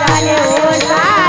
झाले हो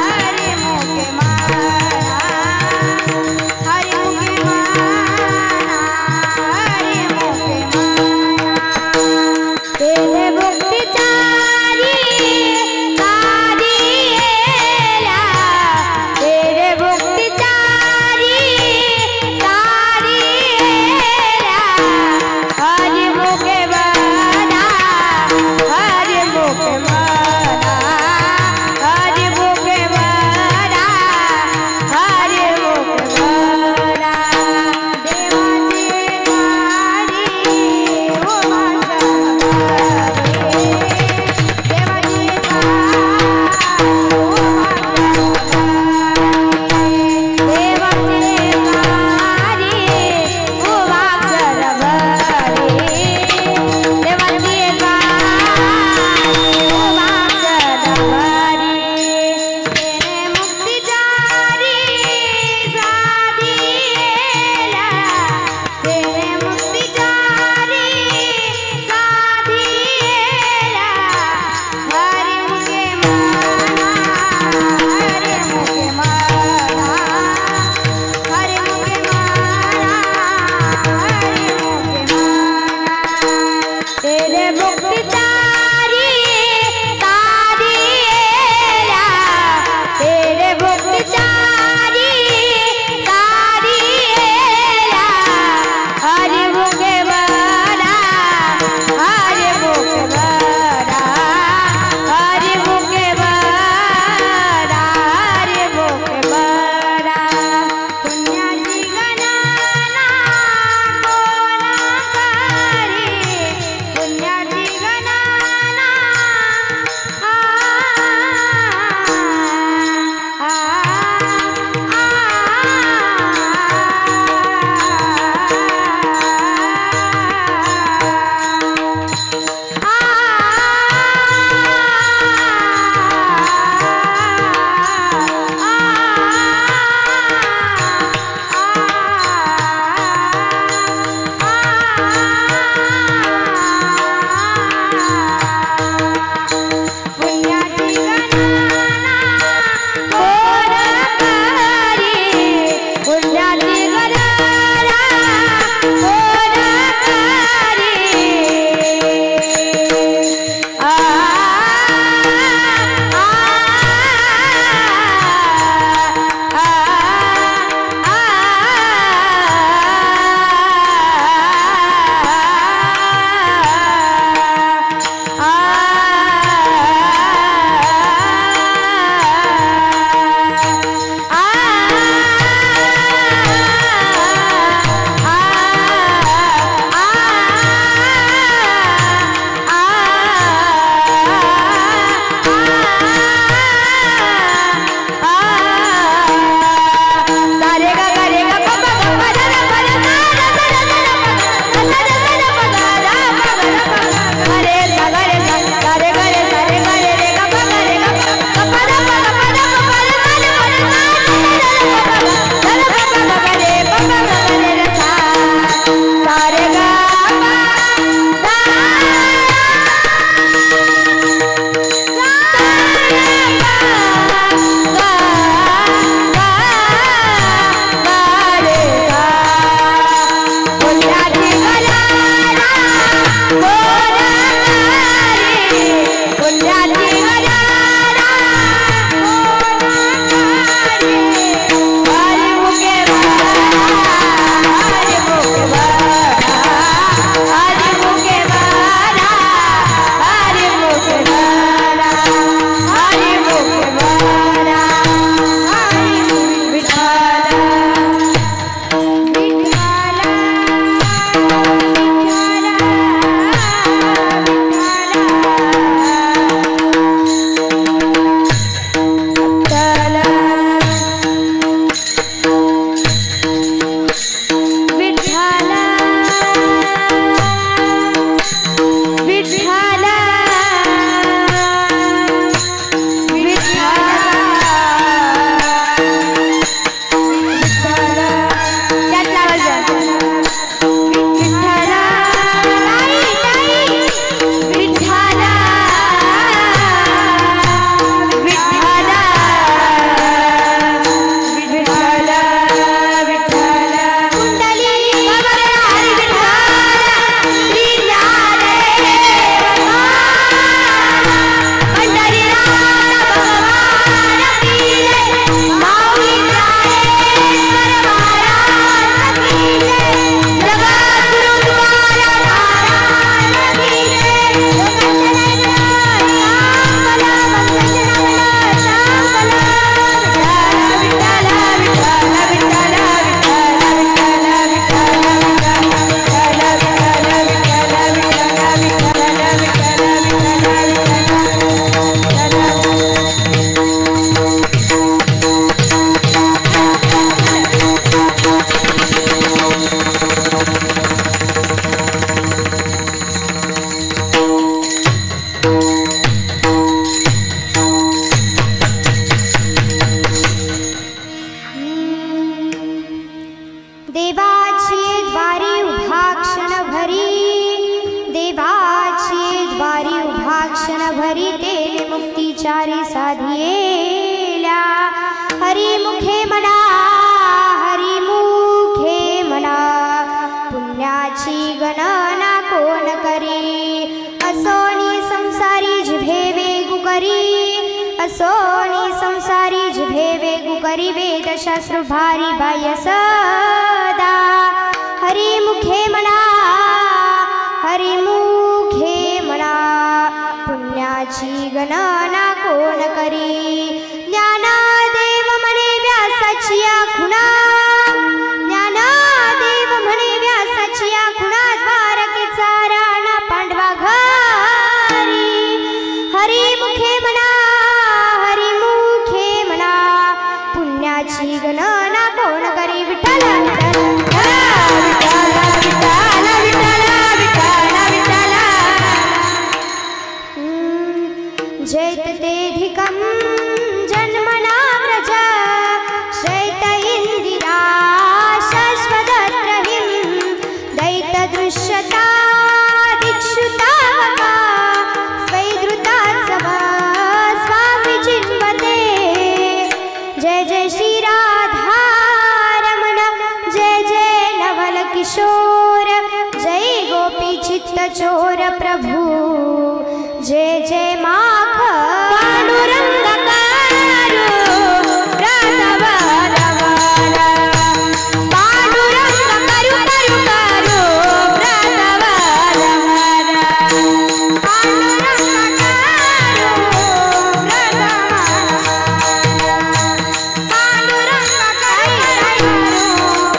हरे वरी वेद शास्त्र भारी बाह्य सदा हरिमुखे म्हणा हरिमुखे म्हणा पुण्याची गणना कोण करी ज्ञानदेव म्हणे व्यासाची खुणा ज्ञानदेव म्हणे व्यासाची खुणा द्वारकेचा राणा पांडवा घरी हरिमुखे म्हणा हरिमुखे म्हणा पुण्याची गणना कोण करी विठ्ठल जैततेधिकं जन्मना व्रज शैत इंदिरा शाश्वतत्रहिं दैतदृश्यता दीक्षुतावका स्वैद्रुतात्सव स्वामी चिन्वते जय जय श्री राधारमण जय जय नवल किशोर जय गोपी चित्त चोर प्रभु जय जय माख पांडुरंग कारू राघव रमण पांडुरंग करू करू करू राघव रमण पांडुरंग कारू राघव पांडुरंग करू पांडुरंग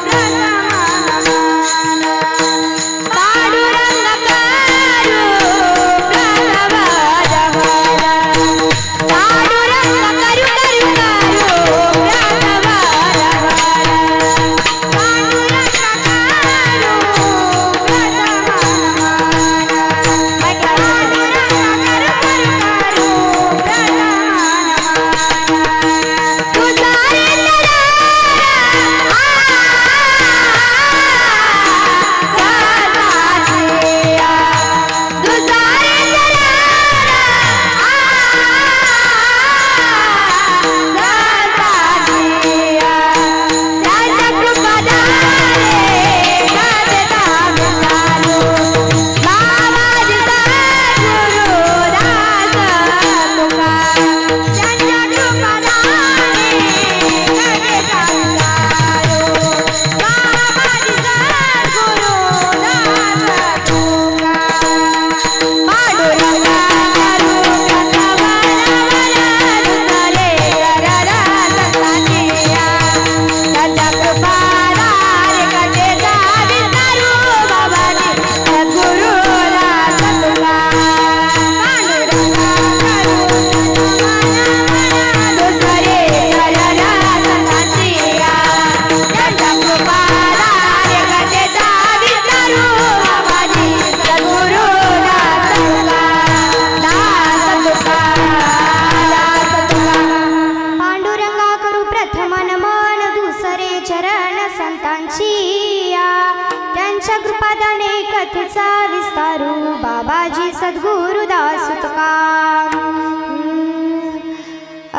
कथेचा विस्तारू बाबाजी सद्गुरुदास तुका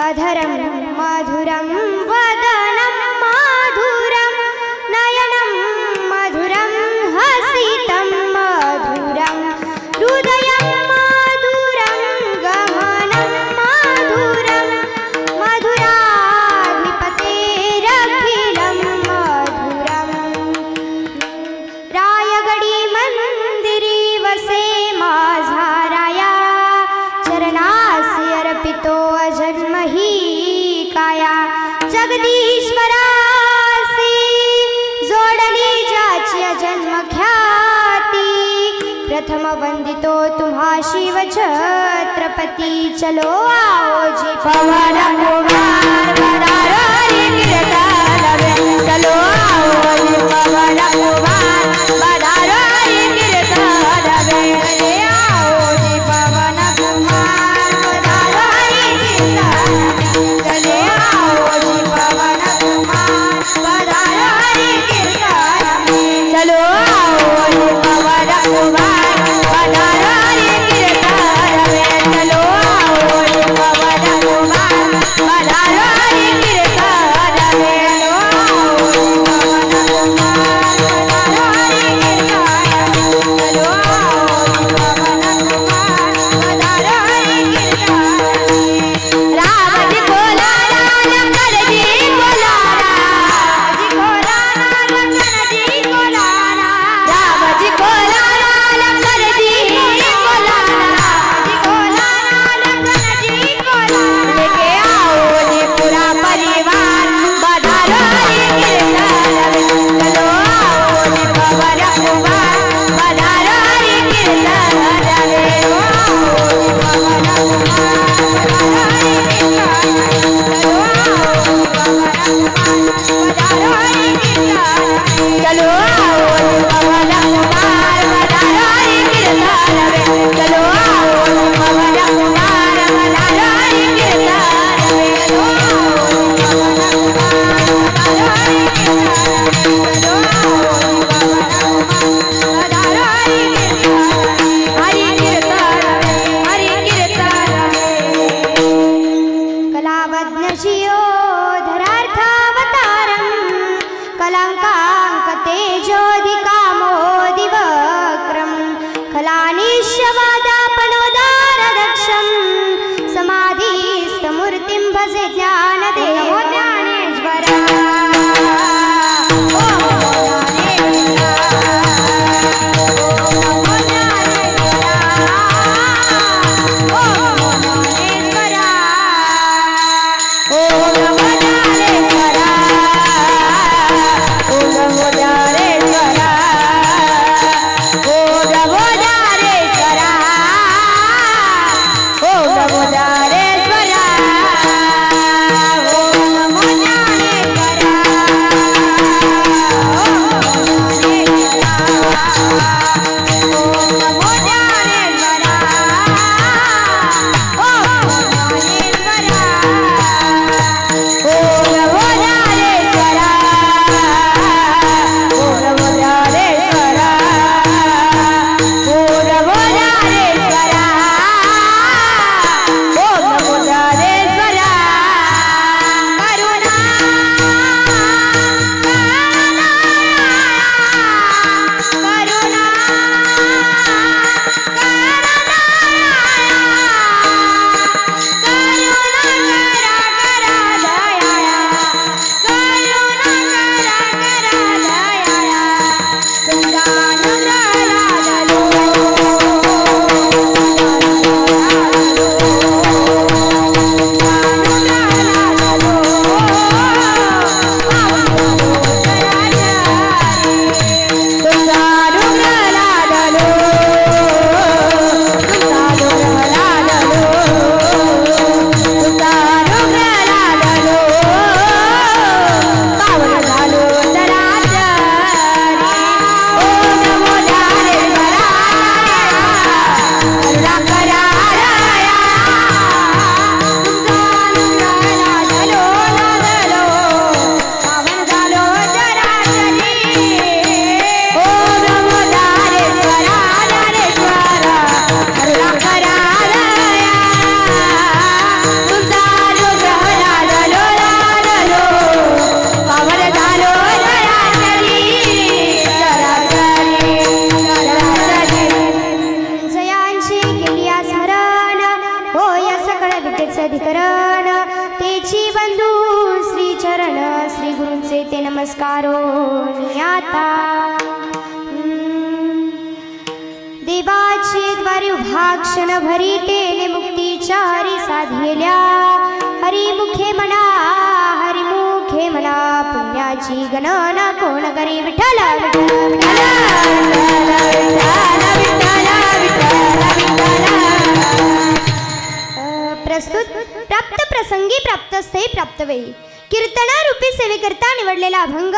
अधरं मधुरं वदनं मधुरं नयनं मधुरं हसितं मधुरं हृदयं मधुरं गमनं मधुरं मधुराधिपतेरखिलं मधुरं रायगडी मंदिरी वसे माझा राया चरणासी अर्पितो अजन्म ही काया जगदीश्वरासी जोडली ज्याची जन्म ख्याती प्रथम वंदितो तुम्हा शिव छत्रपती चलो आओ जी पवन कुमार पधारो रे कीर्तन चलो आओ जी पवन कुमार पधारो रे कीर्तन चले आओ जी पवन कुमार पधारो रे कीर्तन चले आओ जी पवन कुमार पधारो रे कीर्तन चलो आओ जी पवन कुमार पधारो रे कीर्तन चलो आओ जी पवन कुमार पधारो धरार्थावतारं कलंकांक तेजोधिकामोदिवक्रं खलानिश्यवादापनोदारदक्षं समाधिस्थमूर्तिं भजे ज्ञानदेवो ज्ञानेश्वरा नमस्कारो नियाता देवाचे द्वारे उभाक्षण भरी तेने मुक्तीचारी साधिल्या हरिमुखे म्हणा पुण्याची गणना कोण करी विठ्ठल प्रस्तुत प्राप्त प्रसंगी प्राप्तस्थे प्राप्तवेळी कीर्तनारूपी सेवेकरता निवडलेला अभंग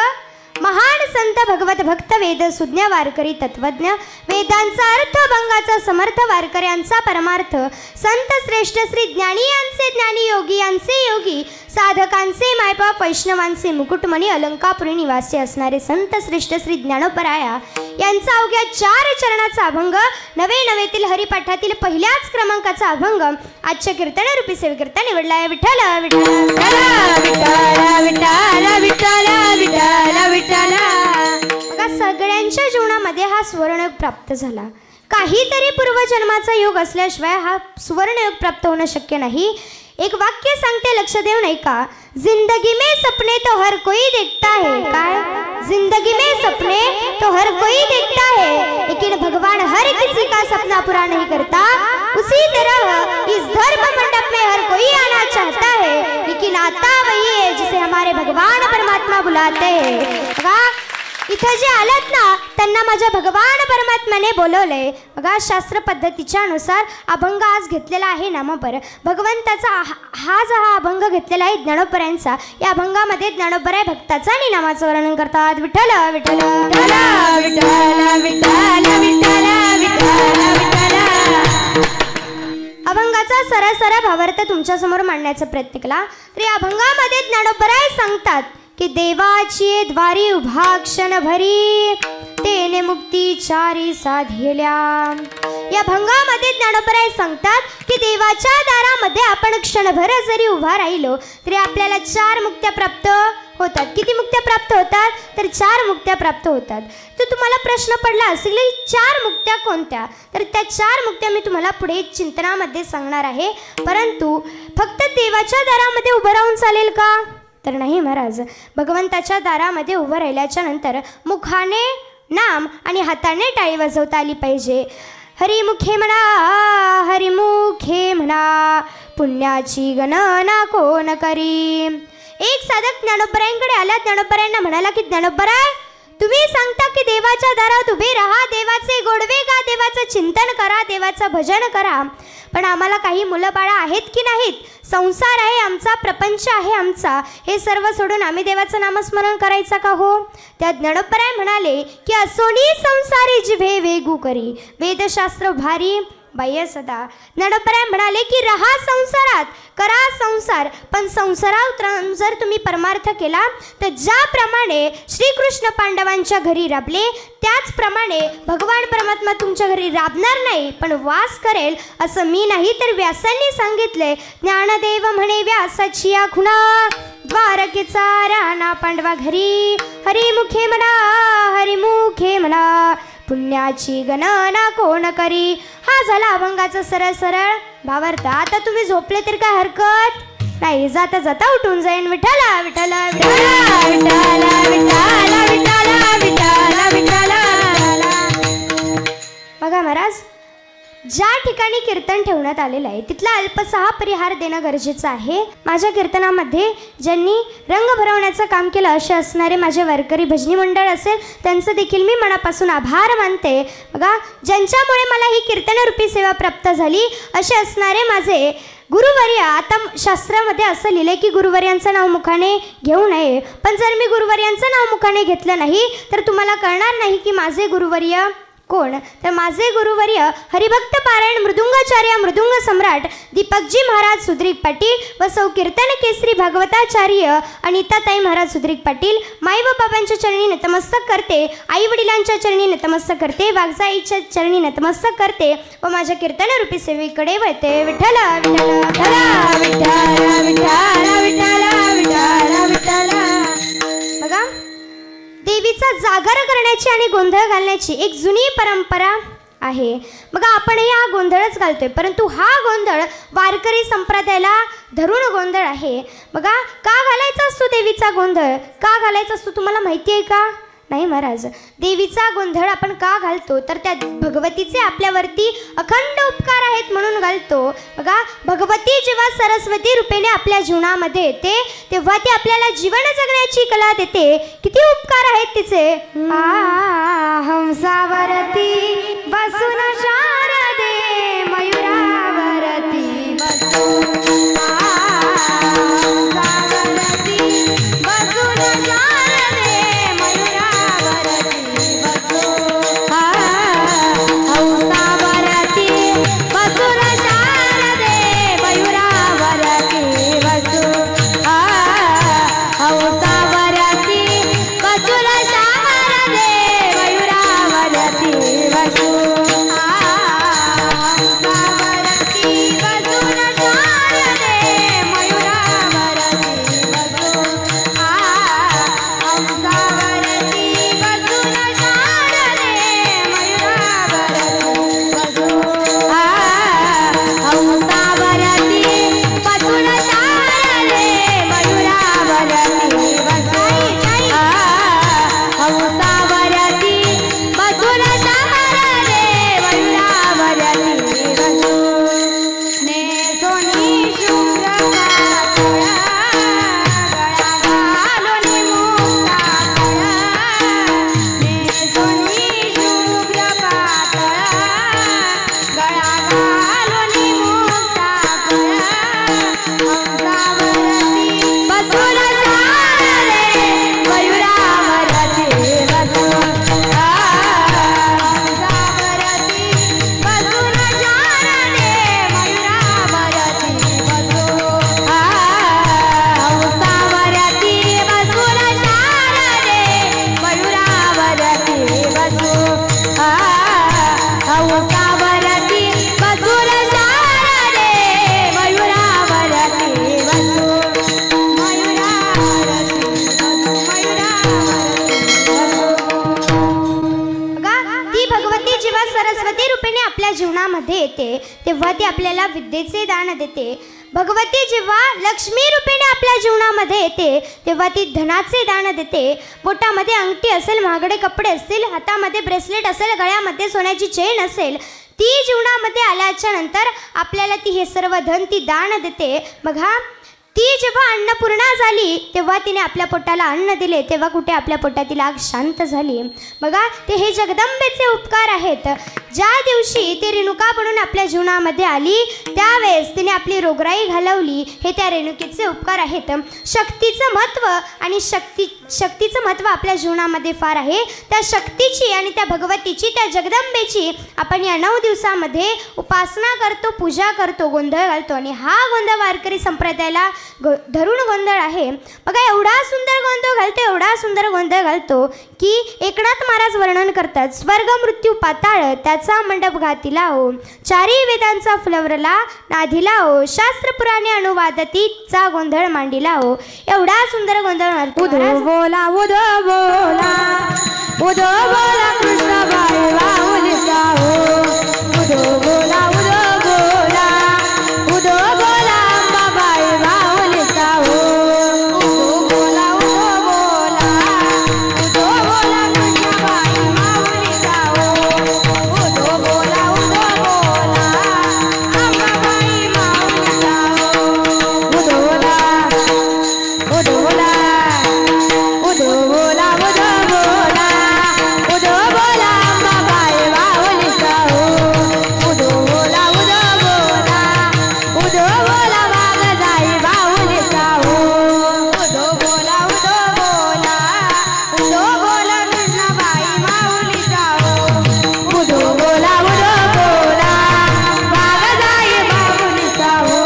महान संत भगवत भक्त वेद सुज्ञ वारकरी तत्वज्ञ वेदांचा अर्थ अभंगाचा समर्थ वारकऱ्यांचा परमार्थ संत श्रेष्ठ श्री ज्ञानी यांचे ज्ञानी योगी यांचे योगी साधकांचे मायबाप वैष्णवांचे मुकुटमणी अलंकापुरी निवासी असणारे संत श्रेष्ठ श्री ज्ञानोपराया यांचा अवघ्या 4 चरणाचा अभंग नवेतील हरिपाठातील पहिल्याच क्रमांकाचा अभंग आजच्या कीर्तनारूपी सेवेकरता निवडला आहे विठ्ठल बघा सगळ्यांच्या जीवनामध्ये हा सुवर्णयोग प्राप्त झाला काहीतरी पूर्वजन्माचा योग असल्याशिवाय हा सुवर्णयोग प्राप्त होणं शक्य नाही एक वाक्य सांगते लक्ष देऊन ऐका जिंदगी में सपने तो हर कोई देखता है काय जिंदगी में सपने तो हर कोई देखता है लेकिन भगवान हर किसी का सपना पूरा नहीं करता उसी तरह इस धर्म मंडप में हर कोई आना चाहता है लेकिन आता वही है जिसे हमारे भगवान परमात्मा बुलाते हैं इथं जे आलात ना त्यांना माझ्या भगवान परमात्म्याने बोलवलंय बघा शास्त्र पद्धतीच्या अनुसार अभंग आज घेतलेला आहे नामपर भगवंताचा हा अभंग घेतलेला आहे ज्ञानोपरायांचा या अभंगामध्ये ज्ञानोपराय भक्ताचा आणि नामाचं वर्णन करतात विठ्ठल विठ्ठल अभंगाचा सरळ भावार्थ तुमच्या समोर मांडण्याचा प्रयत्न केला तर या अभंगामध्ये ज्ञानोपराय सांगतात कि देवाची द्वारी उभाक्षण भरी तेने मुक्ती चारी साधिल्या या भंगामध्ये ज्ञानोबराय सांगतात की देवाच्या दारामध्ये आपण क्षणभर जरी उभा राहिलो तरी आपल्याला 4 मुक्त्या प्राप्त होतात. किती मुक्त्या प्राप्त होतात? तर 4 मुक्त्या प्राप्त होतात. तर तुम्हाला प्रश्न पडला असेल 4 मुक्त्या कोणत्या? तर त्या 4 मुक्त्या मी तुम्हाला पुढे चिंतनामध्ये सांगणार आहे. परंतु फक्त देवाच्या दारामध्ये उभं राहून चालेल का? तर नाही महाराज. भगवंताच्या दारामध्ये उभं राहिल्याच्या नंतर मुखाने नाम आणि हाताने टाळी वाजवता आली पाहिजे. हरिमुखे म्हणा, हरिमुखे म्हणा, पुण्याची गणना कोण करी. एक साधक ज्ञानोबरायांकडे आला. ज्ञानोबरायांना म्हणाला की ज्ञानोबराय, तुम्ही सांगता की देवाच्या दारात उभे राहा, देवाचे गोडवे गा, देवाचं चिंतन करा, देवाचं भजन करा, पण आम्हाला काही मुलं बाळा आहेत की नाहीत? संसार आहे आमचा, प्रपंच आहे आमचा, हे सर्व सोडून आम्ही देवाचं नामस्मरण करायचं का हो? त्या ज्ञानोबराय म्हणाले की असोनी संसारी जिव्हे वेगू करी, वेदशास्त्र भारी बाह्य सदा. ज्ञानोबराय म्हणाले की राहा संसारात, करा संसार, पण संसारात जर तुम्ही परमार्थ केला तर ज्याप्रमाणे श्रीकृष्ण पांडवांच्या घरी राबले त्याचप्रमाणे भगवान परमात्मा तुमच्या घरी राबणार नाही पण वास करेल. असं मी नाही तर व्यासांनी सांगितले. ज्ञानदेव म्हणे व्यासाची या खुणा, द्वारकेचा राणा पांडवा घरी, हरिमुखे म्हणा, हरिमुखे म्हणा, पुण्याची गणना कोण करी. हा झाला अभंगाचा सरळ सरळ भावार्थ. आता तुम्ही झोपले तर काय हरकत नाही, जाता जाता उठून जाईन. विठ्ठला विठ्ठला विठ्ठला विठ्ठला विठ्ठला विठ्ठला विठ्ठला विठ्ठला. बघा महाराज, ज्या ठिकाणी कीर्तन ठेवण्यात आलेलं आहे तिथला अल्पसा परिहार देणं गरजेचं आहे. माझ्या कीर्तनामध्ये ज्यांनी रंग भरवण्याचं काम केलं असे असणारे माझे वारकरी भजनी मंडळ असेल त्यांचं देखील मी मनापासून आभार मानते. बघा, ज्यांच्यामुळे मला ही कीर्तनरूपी सेवा प्राप्त झाली असे असणारे माझे गुरुवर्य. आता शास्त्रामध्ये असं लिहिलं की गुरुवर्यांचं नाव मुखाने घेऊ नये, पण जर मी गुरुवर्यांचं नाव मुखाने घेतलं नाही तर तुम्हाला कळणार नाही की माझे गुरुवर्य कोण. तर माझे गुरुवर्य हरिभक्त पारायण मृदुंगाचार्य मृदुंग सम्राट दीपकजी महाराज सुद्रिक पाटील व सौ कीर्तन केसरी भागवताचार्य अनिताताई महाराज सुद्रिक पाटील. माई व बाबांच्या चरणी नतमस्तक करते, आई वडिलांच्या चरणी नतमस्तक करते, वागजाईच्या चरणी नतमस्तक करते व माझ्या कीर्तनरूपी सेवेकडे वळते. विठ्ठला विठ्ठला विठ्ठला विठ्ठला विठ्ठला विठ्ठला विठ्ठला. बघा, देवीचा जागर करण्याची आणि गोंधळ घालण्याची एक जुनी परंपरा आहे. बघा, आपणही हा गोंधळच घालतोय, परंतु हा गोंधळ वारकरी संप्रदायाला धरून गोंधळ आहे. बघा, का घालायचा असतो देवीचा गोंधळ? का घालायचा असतो तुम्हाला माहिती आहे का? नाही महाराज. देवीचा गोंधळ आपण का घालतो तर त्या भगवतीचे आपल्यावरती अखंड उपकार आहेत म्हणून घालतो. बघा, भगवती जेव्हा सरस्वती रूपेने आपल्या जीवनामध्ये येते तेव्हा ती आपल्याला जीवन जगण्याची कला देते. किती उपकार आहेत तिचे. हंसावरती बसून शारदे, मयुरावरती बसून, जीवनामध्ये येते तेव्हा ती आपल्याला विद्येचे दान देते. भगवती जेव्हा लक्ष्मी रूपेने आपल्या जीवनामध्ये येते तेव्हा ती धनाचे दान देते. बोटामध्ये अंगठी असेल, महागडे कपडे असतील, हातामध्ये ब्रेसलेट असेल, गळ्यामध्ये सोन्याची चेन असेल, ती जीवनामध्ये आल्याच्या नंतर आपल्याला ती हे सर्व धन ती दान देते. बघा, ती जेव्हा अन्नपूर्णा झाली तेव्हा तिने आपल्या पोटाला अन्न दिले तेव्हा कुठे आपल्या पोटातील आग शांत झाली. बघा, ते हे जगदंबेचे उपकार आहेत. ज्या दिवशी ती रेणुका बनून आपल्या जीवनामध्ये आली त्यावेळेस तिने आपली रोगराई घालवली. हे त्या रेणुकेचे उपकार आहेत. शक्तीचं महत्त्व आणि शक्तीचं महत्त्व आपल्या जीवनामध्ये फार आहे. त्या शक्तीची आणि त्या भगवतीची, त्या जगदंबेची आपण या 9 दिवसामध्ये उपासना करतो, पूजा करतो, गोंधळ घालतो. आणि हा गोंधळ वारकरी संप्रदायाला धरून गोंधळ आहे. बघा, एवढा सुंदर गोंधळ घालतो, एवढा सुंदर गोंधळ घालतो की एकनाथ महाराज वर्णन करतात, स्वर्ग मृत्यू पाताळ त्याचा मंडप घातिला हो, चारी वेदांचा फुलवरला नाधिला हो, शास्त्र पुराणे अनुवादतीचा गोंधळ मांडिला हो. एवढा सुंदर गोंधळ घालतो. उधो बोला उधो बोला उधो बोला कृष्णाबाई वाहुलीचा हो, उधो बोला उधो बोला उधो बोला अंबाबाई वाहुलीचा हो, उधो बोला उधो बोला उधो बोला कृष्णाबाई वाहुलीचा हो, उधो बोला अंबाबाई वाहुलीचा हो, उधो बोला उधो बोला उधो बोला उधो बोला उधो बोला अंबाबाई वाहुलीचा हो, उधो बोला उधो बोला वाघजाई वाहुलीचा हो, उधो बोला कृष्णाबाई वाहुलीचा हो, उधो बोला वाघजाई वाहुलीचा हो.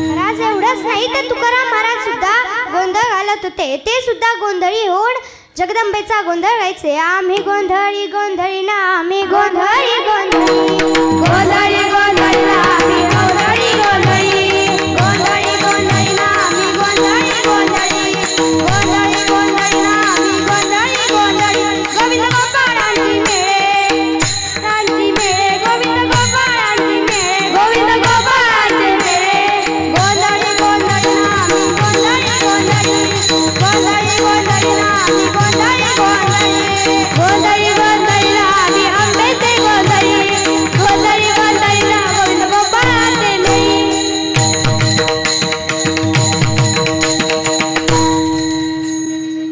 महाराज एवढंच नाही तर तुकाराम महाराज सुद्धा गोंधळ घालत होते. ते सुद्धा गोंधळी होऊन जगदंबेचा गोंधळ गायचे. आम्ही गोंधळी गोंधळी ना आम्ही गोंधळी गोंधळी गोंधळी गोंधळी ना आम्ही गोंधळी गोंधळी गोंधळी गोंधळी ना आम्ही गोंधळी गोंधळी गोंधळी गोंधळी ना आम्ही गोंधळी गोंधळी गोविंद गोपाळांची मेळे रांची मेळे गोविंद गोपाळांची मेळे गोविंद गोपाळांची मेळे गोंधळी गोंधळी ना आम्ही गोंधळी गोंधळी गोंधळी गोंधळी ना आम्ही गोंधळी गोंधळी गोंधळी गोंधळी ना आम्ही आंब्याचे गोंधळी गोंधळी गोंधळी ना गोविंद गोपाळांचे मेळे.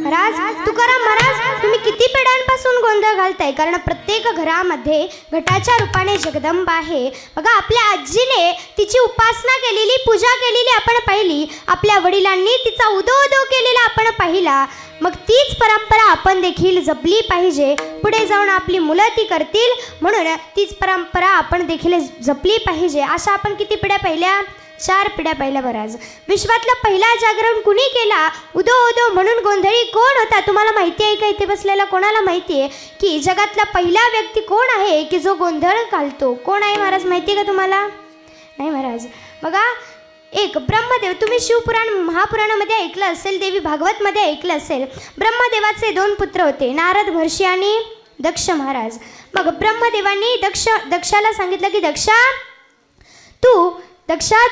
महाराज तुकाराम महाराज तुम्ही किती पिढ्यांपासून गोंधळ घालताय? कारण प्रत्येक घरामध्ये घटाच्या रूपाने जगदंबा आहे. बघा, आपल्या आजीने तिची उपासना केलेली, पूजा केलेली आपण पाहिली. आपल्या वडिलांनी तिचा उदो उदो केलेला आपण पाहिला. मग तीच परंपरा आपण देखील जपली पाहिजे. पुढे जाऊन आपली मुलं ती करतील म्हणून तीच परंपरा आपण देखील जपली पाहिजे. अशा आपण किती पिढ्या पाहिल्या? 4 पिढ्या पाहिल्या. महाराज विश्वातला पहिला जागरण कुणी केला? उदो उदो म्हणून गोंधळी कोण होता? तुम्हाला माहिती आहे का? इथे बसलेला कोणाला माहिती आहे की जगातला पहिला व्यक्ती कोण आहे की जो गोंधळ घालतो? कोण आहे महाराज? माहिती आहे का तुम्हाला? नाही महाराज. बघा, एक ब्रह्मदेव. तुम्ही शिवपुराण महापुराणामध्ये ऐकलं असेल, देवी भागवतमध्ये ऐकलं असेल. ब्रह्मदेवाचे 2 पुत्र होते, नारद महर्षी आणि दक्ष महाराज. मग ब्रह्मदेवांनी दक्षाला सांगितलं की दक्षा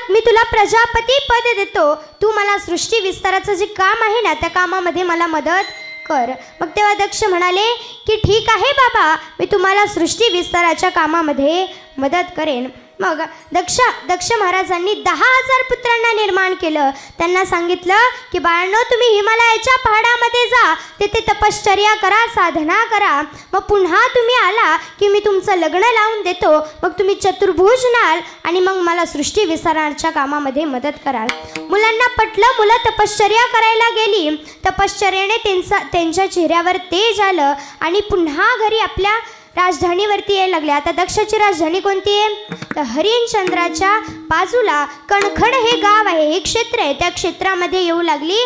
मी तुला प्रजापती पद देतो, तू मला सृष्टी विस्ताराचं जे काम आहे ना त्या कामामध्ये मला मदत कर. मग तेव्हा दक्ष म्हणाले की ठीक आहे बाबा, मी तुम्हाला सृष्टी विस्ताराच्या कामामध्ये मदत करेन. मग दक्ष महाराजांनी 10,000 पुत्रांना निर्माण केलं. त्यांना सांगितलं की बाळांनो, तुम्ही हिमालयाच्या पहाडामध्ये जा, तिथे तपश्चर्या करा, साधना करा. मग पुन्हा तुम्ही आला की मी तुमचं लग्न लावून देतो. मग तुम्ही चतुर्भुज व्हाल आणि मग मला सृष्टी विस्ताराच्या कामामध्ये मदत कराल. मुलांना पटलं. मुलं तपश्चर्या करायला गेली. तपश्चर्याने त्यांच्या चेहऱ्यावर तेज आलं आणि पुन्हा घरी आपल्या राजधानीवरती यायला लागले. आता दक्षाची राजधानी कोणती आहे? तर हरिश्चंद्राच्या बाजूला कणखण हे गाव आहे, हे क्षेत्र आहे. त्या क्षेत्रामध्ये येऊ लागली.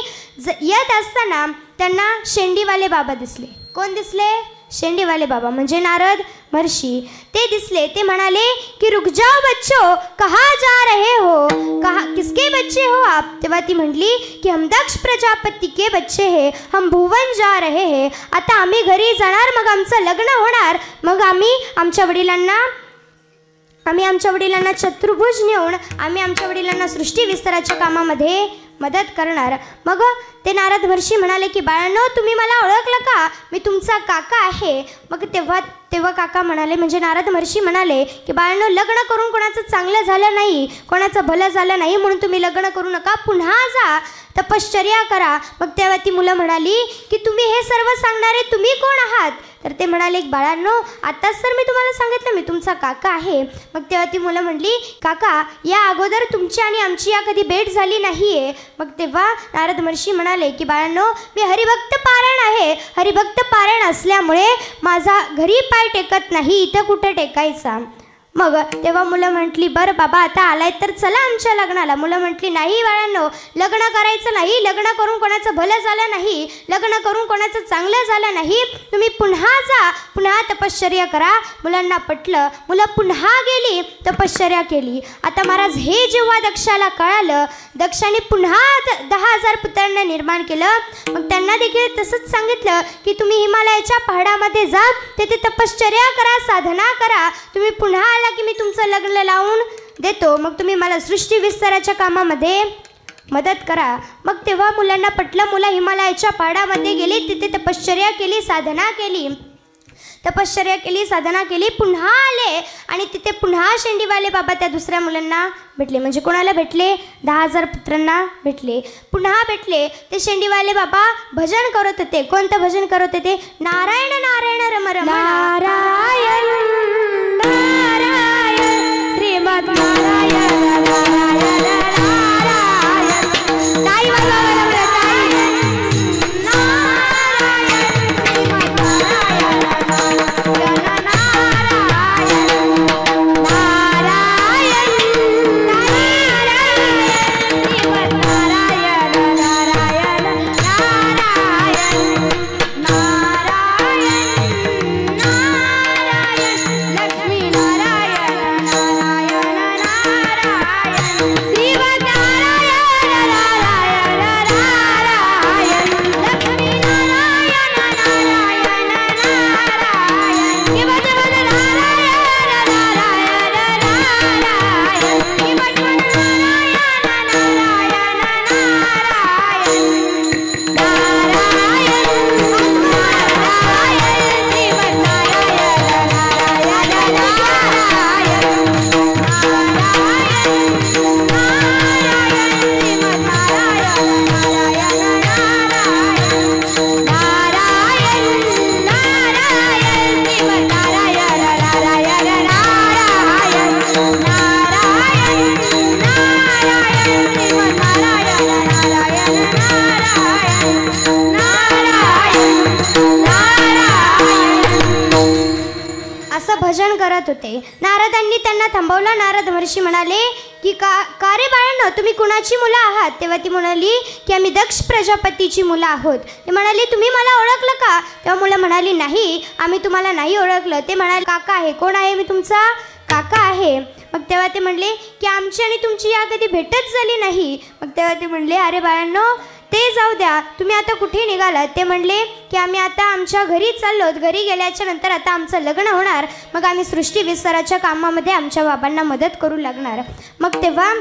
येत असताना त्यांना शेंडीवाले बाबा दिसले. कोण दिसले? शेंडीवाले बाबा म्हणजे नारद महर्षी. ते दिसले. ते म्हणाले की रुक जाओ बच्चो, कहाँ जा रहे हो, कहाँ किसके बच्चे हो आप? तेव्हा ती म्हटली की हम दक्ष प्रजापती के बच्चे हे, हम भुवन जा रहे हे. आता आम्ही घरी जाणार, मग आमचं लग्न होणार, मग आम्ही आमच्या वडिलांना चतुर्भुज नेऊन आम्ही आमच्या वडिलांना सृष्टी विस्ताराच्या कामामध्ये मदत करणार. मग ते नारद महर्षी म्हणाले की बाळांनो, तुम्ही मला ओळखलं का? मी तुमचा काका आहे. मग तेव्हा काका म्हणाले, म्हणजे नारद महर्षी म्हणाले की बाळांनो, लग्न करून कोणाचं चांगलं झालं नाही, कोणाचं भलं झालं नाही, म्हणून तुम्ही लग्न करू नका, पुन्हा जा, तपश्चर्या करा. मग तेव्हा ती मुलं म्हणाली की तुम्ही हे सर्व सांगणारे तुम्ही कोण आहात? तर ते म्हणाले की बाळांनो, आत्ताच तर मी तुम्हाला सांगितलं मी तुमचा काका आहे. मग तेव्हा ती मुलं म्हटली, काका, या अगोदर तुमची आणि आमची या कधी भेट झाली नाही आहे. मग तेव्हा नारद महर्षी म्हणाले की बाळांनो, मी हरिभक्त पारायण आहे. हरिभक्त पारायण असल्यामुळे माझा घरी पाय टेकत नाही, इथं कुठं टेकायचा. मग तेव्हा मुलं म्हटली, बरं बाबा, आता आलाय तर चला आमच्या लग्नाला. मुलं म्हटली, नाही बाळांनो, लग्न करायचं नाही, लग्न करून कोणाचं भलं झालं नाही, लग्न करून कोणाचं चांगलं झालं नाही, तुम्ही पुन्हा जा, पुन्हा तपश्चर्या करा. मुलांना पटलं, मुलं पुन्हा गेली, तपश्चर्या केली. आता महाराज, हे जेव्हा दक्षाला कळालं, दक्षाने पुन्हा 10,000 पुत्रांना निर्माण केलं. मग त्यांना देखील तसंच सांगितलं की तुम्ही हिमालयाच्या पहाडामध्ये जा, तेथे तपश्चर्या करा, साधना करा, तुम्ही पुन्हा की मी तुमचं लग्न लावून देतो, मग तुम्ही मला सृष्टी विस्ताराच्या कामामध्ये मदत करा. मग तेव्हा मुलांना पटलं. मुलं हिमालयाच्या पहाडामध्ये गेली, तिथे तपश्चर्या केली, साधना केली, पुन्हा आले आणि तिथे पुन्हा शेंडीवाले बाबा त्या दुसऱ्या मुलांना भेटले. म्हणजे कोणाला भेटले? 10,000 पुत्रांना भेटले. पुन्हा भेटले. ते शेंडीवाले बाबा भजन करत होते. कोणतं भजन करत होते? नारायण नारायण रम रम नारायण नारायण श्रीमद नारायण नारायण नारायण. ताई बाबा बरोबर ताई. नारायण श्रीमद नारायण नारायण नारायण नारायण श्रीमद नारायण नारायण नारायण नारायण लक्ष्मी नारायण नारायण नारायण श्रीमद नारायण नारायण नारायण लक्ष्मी नारायण नारायण नारायण केवळ नारायण नारायण नारायण केवळ नारायण नारायण असं भजन करत होते. नारदांनी त्यांना थांबवलं. नारद महर्षी म्हणाले की का रे बाळांनो, तुम्ही कुणाची मुलं आहात? तेव्हा ती म्हणाली की आम्ही दक्ष प्रजापतीची मुलं आहोत. ते म्हणाले, तुम्ही मला ओळखलं का? तेव्हा मुलं म्हणाली, नाही, आम्ही तुम्हाला नाही ओळखलं. ते म्हणाले, काका आहे. कोण आहे? मी तुमचा काका आहे. मग तेव्हा ते म्हणले की आमची आणि तुमची या कधी भेटच झाली नाही. मग तेव्हा ते म्हणले, अरे बाळांनो, ते जाऊ द्या, तुम्ही आता कुठे निघालात? ते म्हणले की आम्ही आता आमच्या घरी चाललो. घरी गेल्याच्या नंतर आता आमचं लग्न होणार, मग आम्ही सृष्टी विस्ताराच्या कामामध्ये आमच्या बाबांना मदत करू लागणार. मग तेव्हा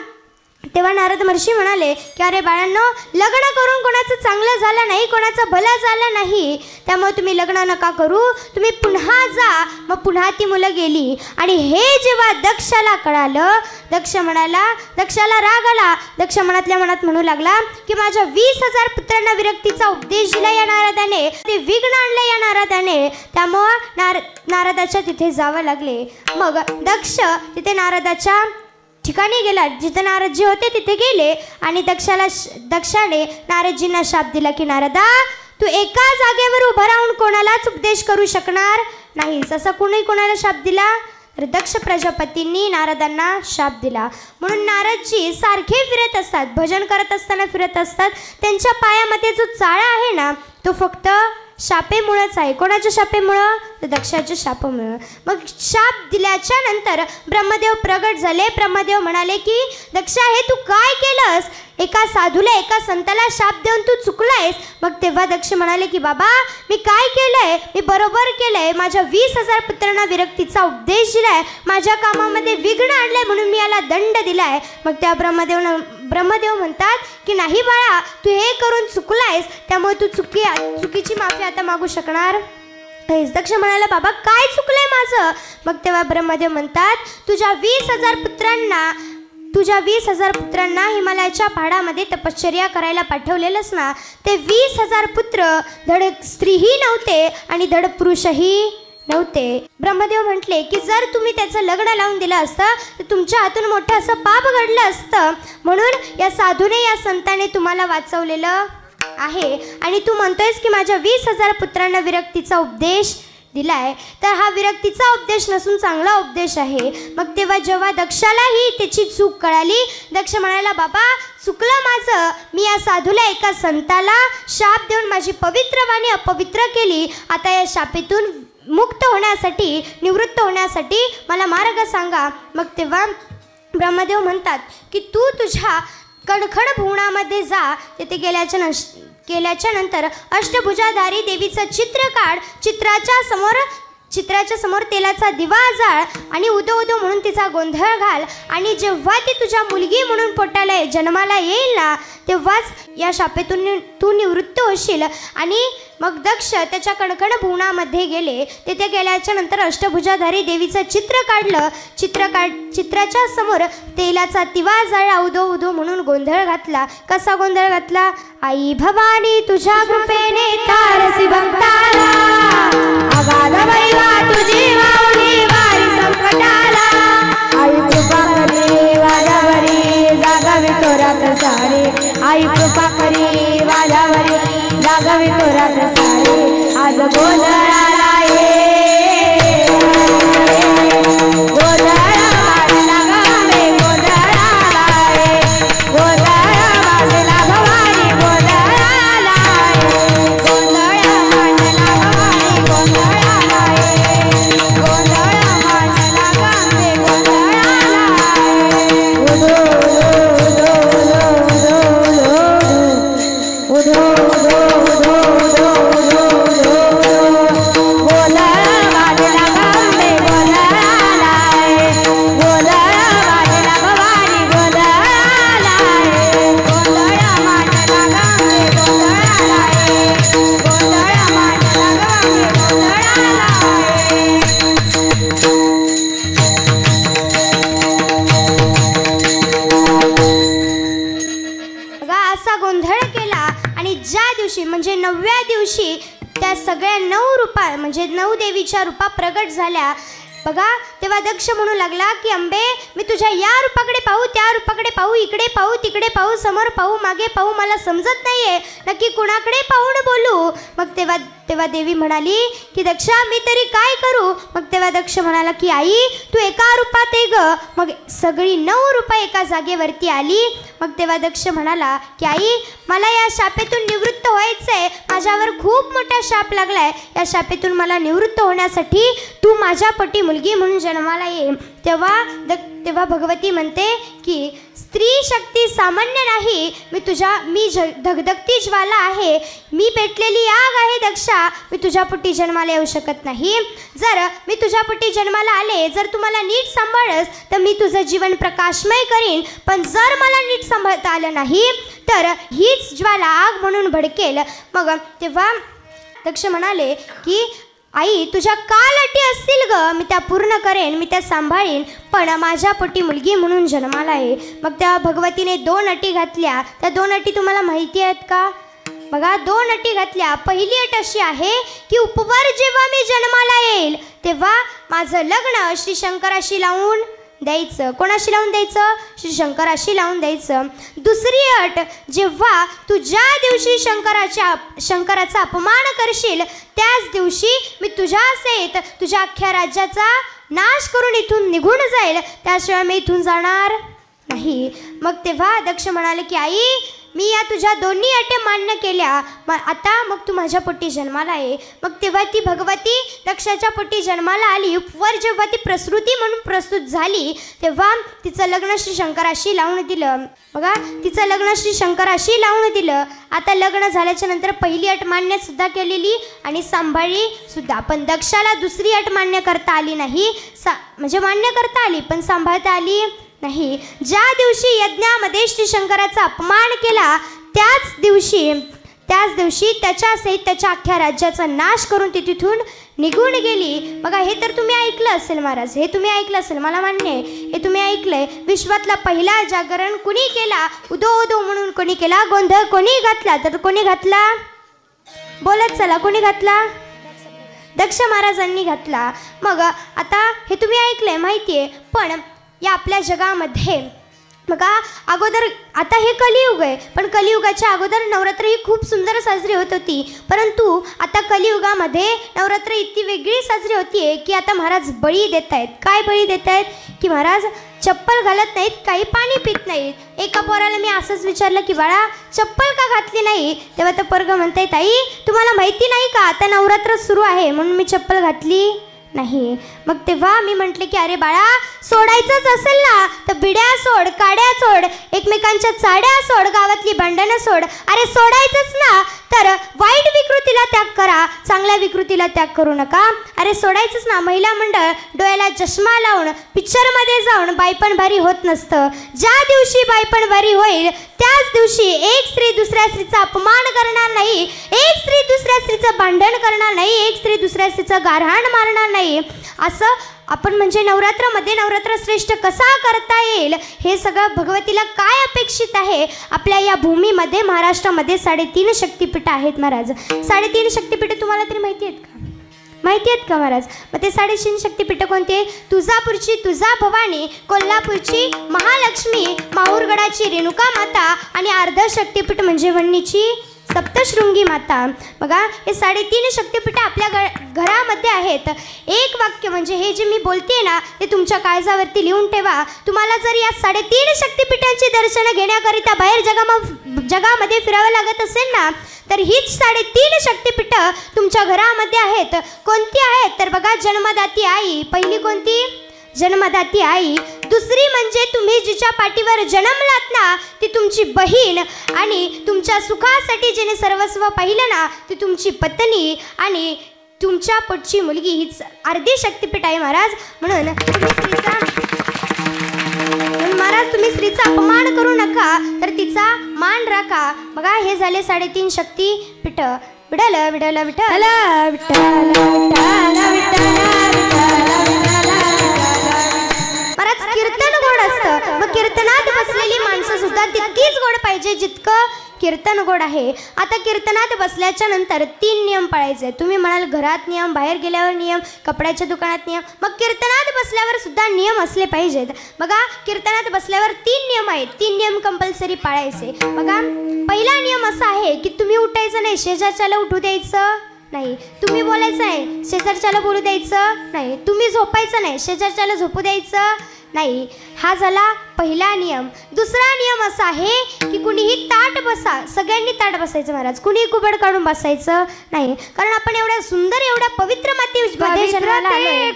नारद महर्षी म्हणाले की अरे बाळांनो, लग्न करून कोणाचं चांगलं झालं नाही, कोणाचं भलं झालं नाही, त्यामुळे तुम्ही लग्न नका करू, तुम्ही पुन्हा जा. मग पुन्हा ती मुलं गेली. आणि हे जेव्हा दक्षाला कळालं, दक्षाला राग आला. दक्ष मनातल्या मनात म्हणू लागला की माझ्या 20,000 पुत्रांना विरक्तीचा उपदेश दिला या नारदाने, ते विघ्न आणलं या नारदाने, त्यामुळं नारदाच्या तिथे जावं लागले. मग दक्ष तिथे नारदाच्या ठिकाणी गेला, जिथं नारदजी होते तिथे गेले आणि दक्षाने नारदजींना शाप दिला की नारदा, तू एका जागेवर उभं राहून कोणालाच उपदेश करू शकणार नाहीस. असा कोणाला शाप दिला? तर दक्ष प्रजापतींनी नारदांना शाप दिला. म्हणून नारदजी सारखे फिरत असतात, भजन करत असताना फिरत असतात. त्यांच्या पायामध्ये जो चाळा आहे ना, तो फक्त शापेमुळंच आहे. कोणाच्या शापेमुळं? तर दक्षाच्या शापामुळं. मग शाप दिल्याच्या नंतर ब्रह्मदेव प्रगट झाले. ब्रह्मदेव म्हणाले की दक्षा, हे तू काय केलंस? एका साधूला, एका संताला शाप देऊन तू चुकलायस. मग तेव्हा दक्ष म्हणाले की बाबा, मी काय केलंय? मी बरोबर केलंय. माझ्या 20,000 पुत्रांना विरक्तीचा उपदेश दिलाय, माझ्या कामामध्ये विघ्न आणलंय, म्हणून मी याला दंड दिलाय. मग त्या ब्रह्मदेव म्हणतात की नाही बाळा, तू हे करून चुकलायस, त्यामुळे तू चुकीची माफी आता मागू शकणार. दक्ष म्हणाला, बाबा काय चुकलंय माझं? मग तेव्हा ब्रह्मदेव म्हणतात, तुझ्या 20,000 पुत्रांना हिमालयाच्या पहाडामध्ये तपश्चर्या करायला पाठवलेलंच ना, ते 20,000 पुत्र धड स्त्रीही नव्हते आणि धड पुरुषही नव्हते. ब्रह्मदेव म्हटले की जर तुम्ही त्याचं लग्न लावून दिलं असतं तर तुमच्या हातून मोठं असं पाप घडलं असतं. म्हणून या साधूने, या संताने तुम्हाला वाचवलेलं आहे. आणि तू म्हणतोयस की माझ्या 20,000 पुत्रांना विरक्तीचा उपदेश दिलाय, तर हा विरक्तीचा उपदेश नसून चांगला उपदेश आहे. मग तेव्हा जेव्हा दक्षालाही त्याची चूक कळाली, दक्ष म्हणाला, बाबा चुकलं माझं, मी या साधूला, एका संताला शाप देऊन माझी पवित्र वाणी अपवित्र केली. आता या शापेतून मुक्त होण्यासाठी, निवृत्त होण्यासाठी मला मार्ग सांगा. मग तेव्हा ब्रह्मदेव म्हणतात की तू तुझ्या कणखण भुवनामध्ये जा. तेथे गेल्याच्या नंतर अष्टभुजाधारी देवीचं चित्र काढ. चित्राच्या समोर तेलाचा दिवा जाळ आणि उदो उदो म्हणून तिचा गोंधळ घाल. आणि जेव्हा ती तुझ्या मुलगी म्हणून पोटाला जन्माला येईल ना, तेव्हाच या शापेतून तू निवृत्त होशील. आणि मग दक्ष त्याच्या कणकण भुवनामध्ये गेले. तेथे गेल्याच्या नंतर अष्टभुजाधारी देवीचं चित्र काढलं. चित्राच्या समोर तेलाचा दिवा जाळला, उदो उदो म्हणून गोंधळ घातला. कसा गोंधळ घातला? आई भवानी तुझ्या कृपेने तारसी भक्ताला, अगाध महिमा तुझी वाहुनी वारी संकटाला. आई कृपा करी वाजावरी जागावी तोरात सारे. आई कृपा करी वाजावरी जागावी तोरात सारे. आज गोंधळाला ये, गोंधळा वाजला गावे, गोंधळाला ये, गोंधळा वाजला भवानी, गोंधळाला ये, गोंधळा वाजला भवानी, गोंधळाला ये, गोंधळा वाजला गावे, गोंधळाला ये. उदो उदो उदो उदो उदो उदो उदो उदो उदो उदो गोंधळ वाजला गावे, गोंधळाला ये, गोंधळ वाजला भवानी, गोंधळाला ये, गोंधळ वाजला गावे, गोंधळाला ये, गोंधळ वाजला गावे, गोंधळाला ये. बघा असा गोंधळ केला. आणि ज्या दिवशी म्हणजे 9व्या दिवशी त्या सगळ्या 9 रूपा म्हणजे 9 देवीच्या रूपा प्रगट झाल्या. बघा तेव्हा दक्ष म्हणू लागला की अंबे, मी तुझ्या या रूपाकडे पाहू, त्या रूपाकडे पाहू, इकडे पाहू, तिकडे पाहू, समोर पाहू, मागे पाहू, मला समजत नाहीये नक्की कुणाकडे पाहून बोलू. मग तेव्हा देवी म्हणाली की दक्षा, मी तरी काय करू? मग तेव्हा दक्ष म्हणाला की आई तू एका रूपात ये ग. मग सगळी 9 रूपा एका जागेवरती आली. मग तेव्हा दक्ष म्हणाला की आई मला या शापेतून निवृत्त व्हायचंय, माझ्यावर खूप मोठा शाप लागलाय. या शापेतून मला निवृत्त होण्यासाठी तू माझ्या पटी मुलगी म्हणून जन्माला ये. तेव्हा भगवती म्हणते की स्त्री शक्ती सामान्य नाही, मी धगधगती ज्वाला आहे, मी पेटलेली आग आहे दक्षा, मी तुझ्या पोटी जन्माला येऊ शकत नाही. जर मी तुझ्या पोटी जन्माला आले, जर तू मला नीट सांभाळस तर मी तुझं जीवन प्रकाशमय करीन. पण जर मला नीट सांभाळता आलं नाही तर हीच ज्वाला आग म्हणून भडकेल. मग तेव्हा दक्ष म्हणाले की आई तुझ्या काल अटी असतील ग, मी त्या पूर्ण करेन, मी त्या सांभाळीन, पण माझ्या पोटी मुलगी म्हणून जन्माला आहे. मग त्या भगवतीने 2 अटी घातल्या. त्या 2 अटी तुम्हाला माहिती आहेत का? बघा 2 अटी घातल्या. पहिली अट अशी आहे की उपवर जेव्हा मी जन्माला येईल तेव्हा माझं लग्न श्री शंकराशी लावून द्यायचं. कोणाशी लावून द्यायचं? श्री शंकराशी लावून द्यायचं. दुसरी अट, जेव्हा तू ज्या दिवशी शंकराचा अपमान करशील त्याच दिवशी मी तुझ्या सहित तुझ्या अख्ख्या राज्याचा नाश करून इथून निघून जाईल, त्याशिवाय मी इथून जाणार नाही. मग तेव्हा दक्ष म्हणाले की आई, मी या तुझ्या दोन्ही अटी मान्य केल्या, आता मग तू माझ्या पोटी जन्माला ये. मग तेव्हा ती भगवती दक्षाच्या पोटी जन्माला आली. वर जेव्हा ती प्रसूती म्हणून प्रस्तुत झाली तेव्हा तिचं लग्न श्री शंकराशी लावून दिलं. बघा, तिचं लग्न श्री शंकराशी लावून दिलं. आता लग्न झाल्याच्या नंतर पहिली अट मान्य सुद्धा केलेली आणि सांभाळली सुद्धा. पण दक्षाला दुसरी अट मान्य करता आली नाही. म्हणजे मान्य करता आली पण सांभाळता आली नाही. ज्या दिवशी यज्ञामध्ये श्री शंकराचा अपमान केला त्याच दिवशी त्याच्या सहित त्याच्या अख्ख्या राज्याचा नाश करून ती तिथून निघून गेली. बघा, हे तर तुम्ही ऐकलं असेल महाराज, हे तुम्ही ऐकलं असेल, मला मान्य आहे, हे तुम्ही ऐकलंय. विश्वातला पहिला जागरण कुणी केला? उदो उदो म्हणून कोणी केला? गोंधळ कोणी घातला? तर कोणी घातला? बोलत चला, कोणी घातला? दक्ष महाराजांनी घातला. मग आता हे तुम्ही ऐकलंय, माहिती आहे. पण या आपल्या जगामध्ये बघा, अगोदर आता हे कलियुग आहे, पण कलियुगाच्या अगोदर नवरात्र ही खूप सुंदर साजरी होत होती. परंतु आता कलियुगामध्ये नवरात्र इतकी वेगळी साजरी होती आहे की आता महाराज बळी देत आहेत. काय बळी देत आहेत? की महाराज चप्पल घालत नाहीत, काही पाणी पित नाहीत. एका पोराला मी असंच विचारलं की बाळा चप्पल का घातली नाही? तेव्हा तर पोरग म्हणताय, ताई तुम्हाला माहिती नाही का आता नवरात्र सुरू आहे म्हणून मी चप्पल घातली नाही. मग तेव्हा मी म्हटले की अरे बाळा, सोडायचंच असेल ना तर बिड्या सोड, काड्या सोड, एकमेकांच्या चाड्या सोड, गावातली भांडणं सोड. अरे सोडायचंच ना तर वाईट विकृतीला त्याग करा, चांगल्या विकृतीला त्याग करू नका. अरे सोडायचंच ना. महिला मंडळ डोळ्याला चष्मा लावून पिक्चरमध्ये जाऊन बायपण भारी होत नसतं. ज्या दिवशी बायपण भारी होईल त्याच दिवशी एक स्त्री दुसऱ्या स्त्रीचा अपमान करणार नाही, एक स्त्री दुसऱ्या स्त्रीचं भांडण करणार नाही, एक स्त्री दुसऱ्या स्त्रीचं गारहाण मारणार नाही. असं आपण म्हणजे नवरात्रामध्ये नवरात्र श्रेष्ठ कसा करता येईल हे सगळं भगवतीला काय अपेक्षित आहे. आपल्या या भूमीमध्ये महाराष्ट्रामध्ये 3.5 शक्तिपीठ आहेत महाराज. 3.5 शक्तिपीठ तुम्हाला तरी माहिती आहेत का? माहिती आहेत का महाराज? मग ते 3.5 शक्तिपीठ कोणते? तुळजापूरची तुळजा भवानी, कोल्हापूरची महालक्ष्मी, माहूरगडाची रेणुका माता आणि अर्ध शक्तिपीठ म्हणजे वणीची सप्तशृंगी माता. बघा, हे 3.5 शक्तिपीठ आपल्या घरामध्ये आहेत. एक वाक्य म्हणजे हे जे मी बोलते ना ते तुमच्या काळजावरती लिहून ठेवा. तुम्हाला जर या 3.5 शक्तिपीठांची दर्शनं घेण्याकरिता बाहेर जगामध्ये फिरावं लागत असेल ना तर हीच 3.5 शक्तिपीठ तुमच्या घरामध्ये आहेत. कोणती आहेत? तर बघा, जन्मदाती आई. पहिली कोणती? जन्मदाती आई. दुसरी म्हणजे तुम्ही जिच्या पाठीवर जन्मलात ना ती तुमची बहीण, आणि तुमच्या सुखासाठी जिने सर्वस्व पाहिलं ना ती तुमची पत्नी, आणि तुमच्या पोटची मुलगी हीच अर्धी शक्तिपीठ आहे महाराज. म्हणून तुम्ही स्त्रीचा अपमान करू नका तर तिचा मान राखा. बघा, हे झाले 3.5 शक्तिपीठ. विठ्ठल विठ्ठल विठ्ठल विठ्ठल महाराज, कीर्तन गोड असतं. मग कीर्तनात बसलेली माणसं सुद्धा तितकीच गोड पाहिजे जितकं कीर्तन गोड आहे. आता कीर्तनात बसल्याच्या नंतर 3 नियम पाळायचे. तुम्ही म्हणाल घरात नियम, बाहेर गेल्यावर नियम, कपड्याच्या दुकानात नियम, मग कीर्तनात बसल्यावर सुद्धा नियम असले पाहिजेत. बघा, कीर्तनात बसल्यावर 3 नियम आहेत. 3 नियम कंपल्सरी पाळायचे. बघा, पहिला नियम असा आहे की तुम्ही उठायचं नाही, शेजारच्याला उठू द्यायचं नाही. तुम्ही बोलायचं नाही, शेजारच्याला बोलू द्यायचं नाही. तुम्ही झोपायचं नाही, शेजारच्याला झोपू द्यायचं नाही. हा झाला पहिला नियम. दुसरा नियम असा आहे की कुणीही ताट बसा, सगळ्यांनी ताट बसायचं महाराज. कुणीही कुबड काढून बसायचं नाही, कारण आपण एवढ्या सुंदर एवढ्या पवित्र मातीमध्ये जन्माला आलोय.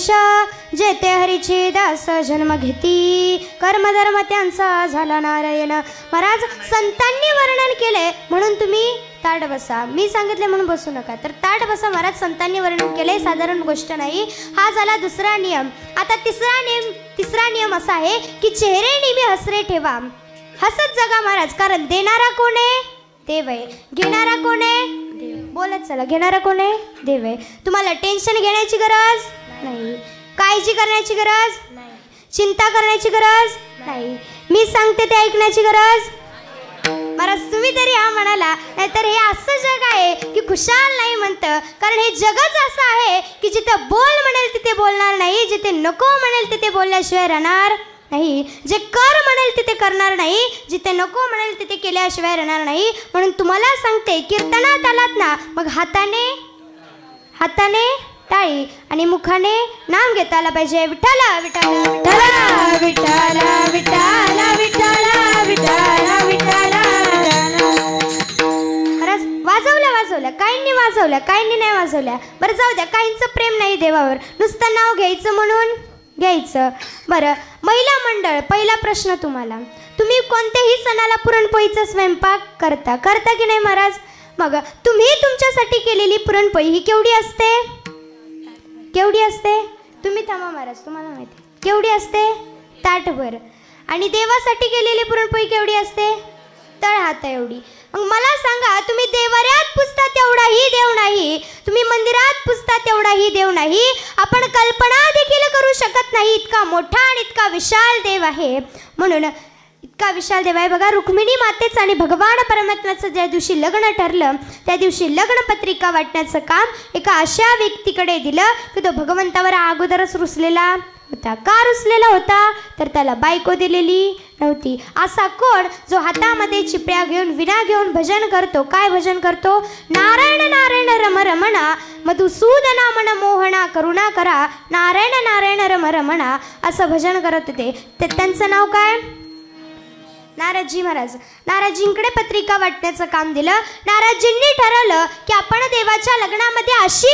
देश, जेते हरीचे दास जन्म घेती, कर्मधर्म त्यांचा झाला नारायण. महाराज संतांनी वर्णन केले म्हणून तुम्ही ताट बसा. मी सांगितले म्हणून बसू नका. तर ताट बसा महाराज. संतांनी वर्णन केले, साधारण गोष्ट नाही. हा झाला दुसरा नियम. आता तिसरा नियम असा आहे की चेहरे नेहमी हसरे ठेवा, हसत जगा महाराज. कारण देणारा कोण आहे? देव आहे. घेणारा कोण आहे? बोलत चला. घेणारा कोण आहे? देव आहे. तुम्हाला टेन्शन घेण्याची गरज नाही, काळजी करण्याची गरज नाही, चिंता करण्याची गरज नाही. मी सांगते ते ऐकण्याची गरज. महाराज तुम्ही तरी हा म्हणाला, नाहीतर हे असं जग आहे की खुशाल नाही म्हणतं. कारण हे जगच असं आहे की जिथे बोल म्हणेल तिथे बोलणार नाही, जिथे नको म्हणेल तिथे बोलल्याशिवाय राहणार नाही, जे कर म्हणेल तिथे करणार नाही, जिथे नको म्हणेल तिथे केल्याशिवाय राहणार नाही. म्हणून तुम्हाला सांगते, कीर्तनात आलात ना, मग हाताने टाळी आणि मुखाने नाम घेता आला पाहिजे. विठ्ठला विठ्ठला विठ्ठला विठ्ठला विठ्ठला विठ्ठला विठ्ठला. वाजवल्या काहींनी वाजवल्या, काहींनी नाही वाजवल्या. बरं जाऊ द्या, काहींचं प्रेम नाही देवावर, नुसतं नाव घ्यायचं म्हणून घ्यायचं. बरं महिला मंडळ, पहिला प्रश्न तुम्हाला, तुम्ही कोणत्याही सणाला पुरणपोळीचा स्वयंपाक करता की नाही महाराज? मग तुम्ही तुमच्यासाठी केलेली पुरणपोळी ही केवढी असते? तुम्ही थांबा महाराज, तुम्हाला माहिती केवढी असते? ताटभर. आणि देवासाठी केलेली पुरणपोळी केवढी असते? तळहात एवढी. मग मला सांगा, तुम्ही देवाऱ्यात पुजता तेवढाही देव नाही, तुम्ही मंदिरात पुजता तेवढाही देव नाही, आपण कल्पना देखील करू शकत नाही इतका मोठा आणि इतका विशाल देव आहे. म्हणून इतका विशाल देव आहे. बघा, रुक्मिणी मातेचं आणि भगवान परमात्म्याचं ज्या दिवशी लग्न ठरलं, त्या दिवशी लग्नपत्रिका वाटण्याचं काम एका अशा व्यक्तीकडे दिलं की तो भगवंतावर अगोदरच रुसलेला होता. का रुसलेला होता? तर त्याला बायको दिलेली नव्हती. असा कोण जो हातामध्ये चिपळ्या घेऊन, विणा घेऊन भजन करतो? काय भजन करतो? नारायण नारायण रम रमणा, मधुसूदना मन मोहना, करुणा करा, नारायण नारायण रम रमणा, असं भजन करत होते. त्यांचं नाव काय? नारदजी महाराज. नारदजींकडे पत्रिका वाटण्याचं काम दिलं. नारदजींनी ठरवलं की आपण देवाच्या लग्नामध्ये अशी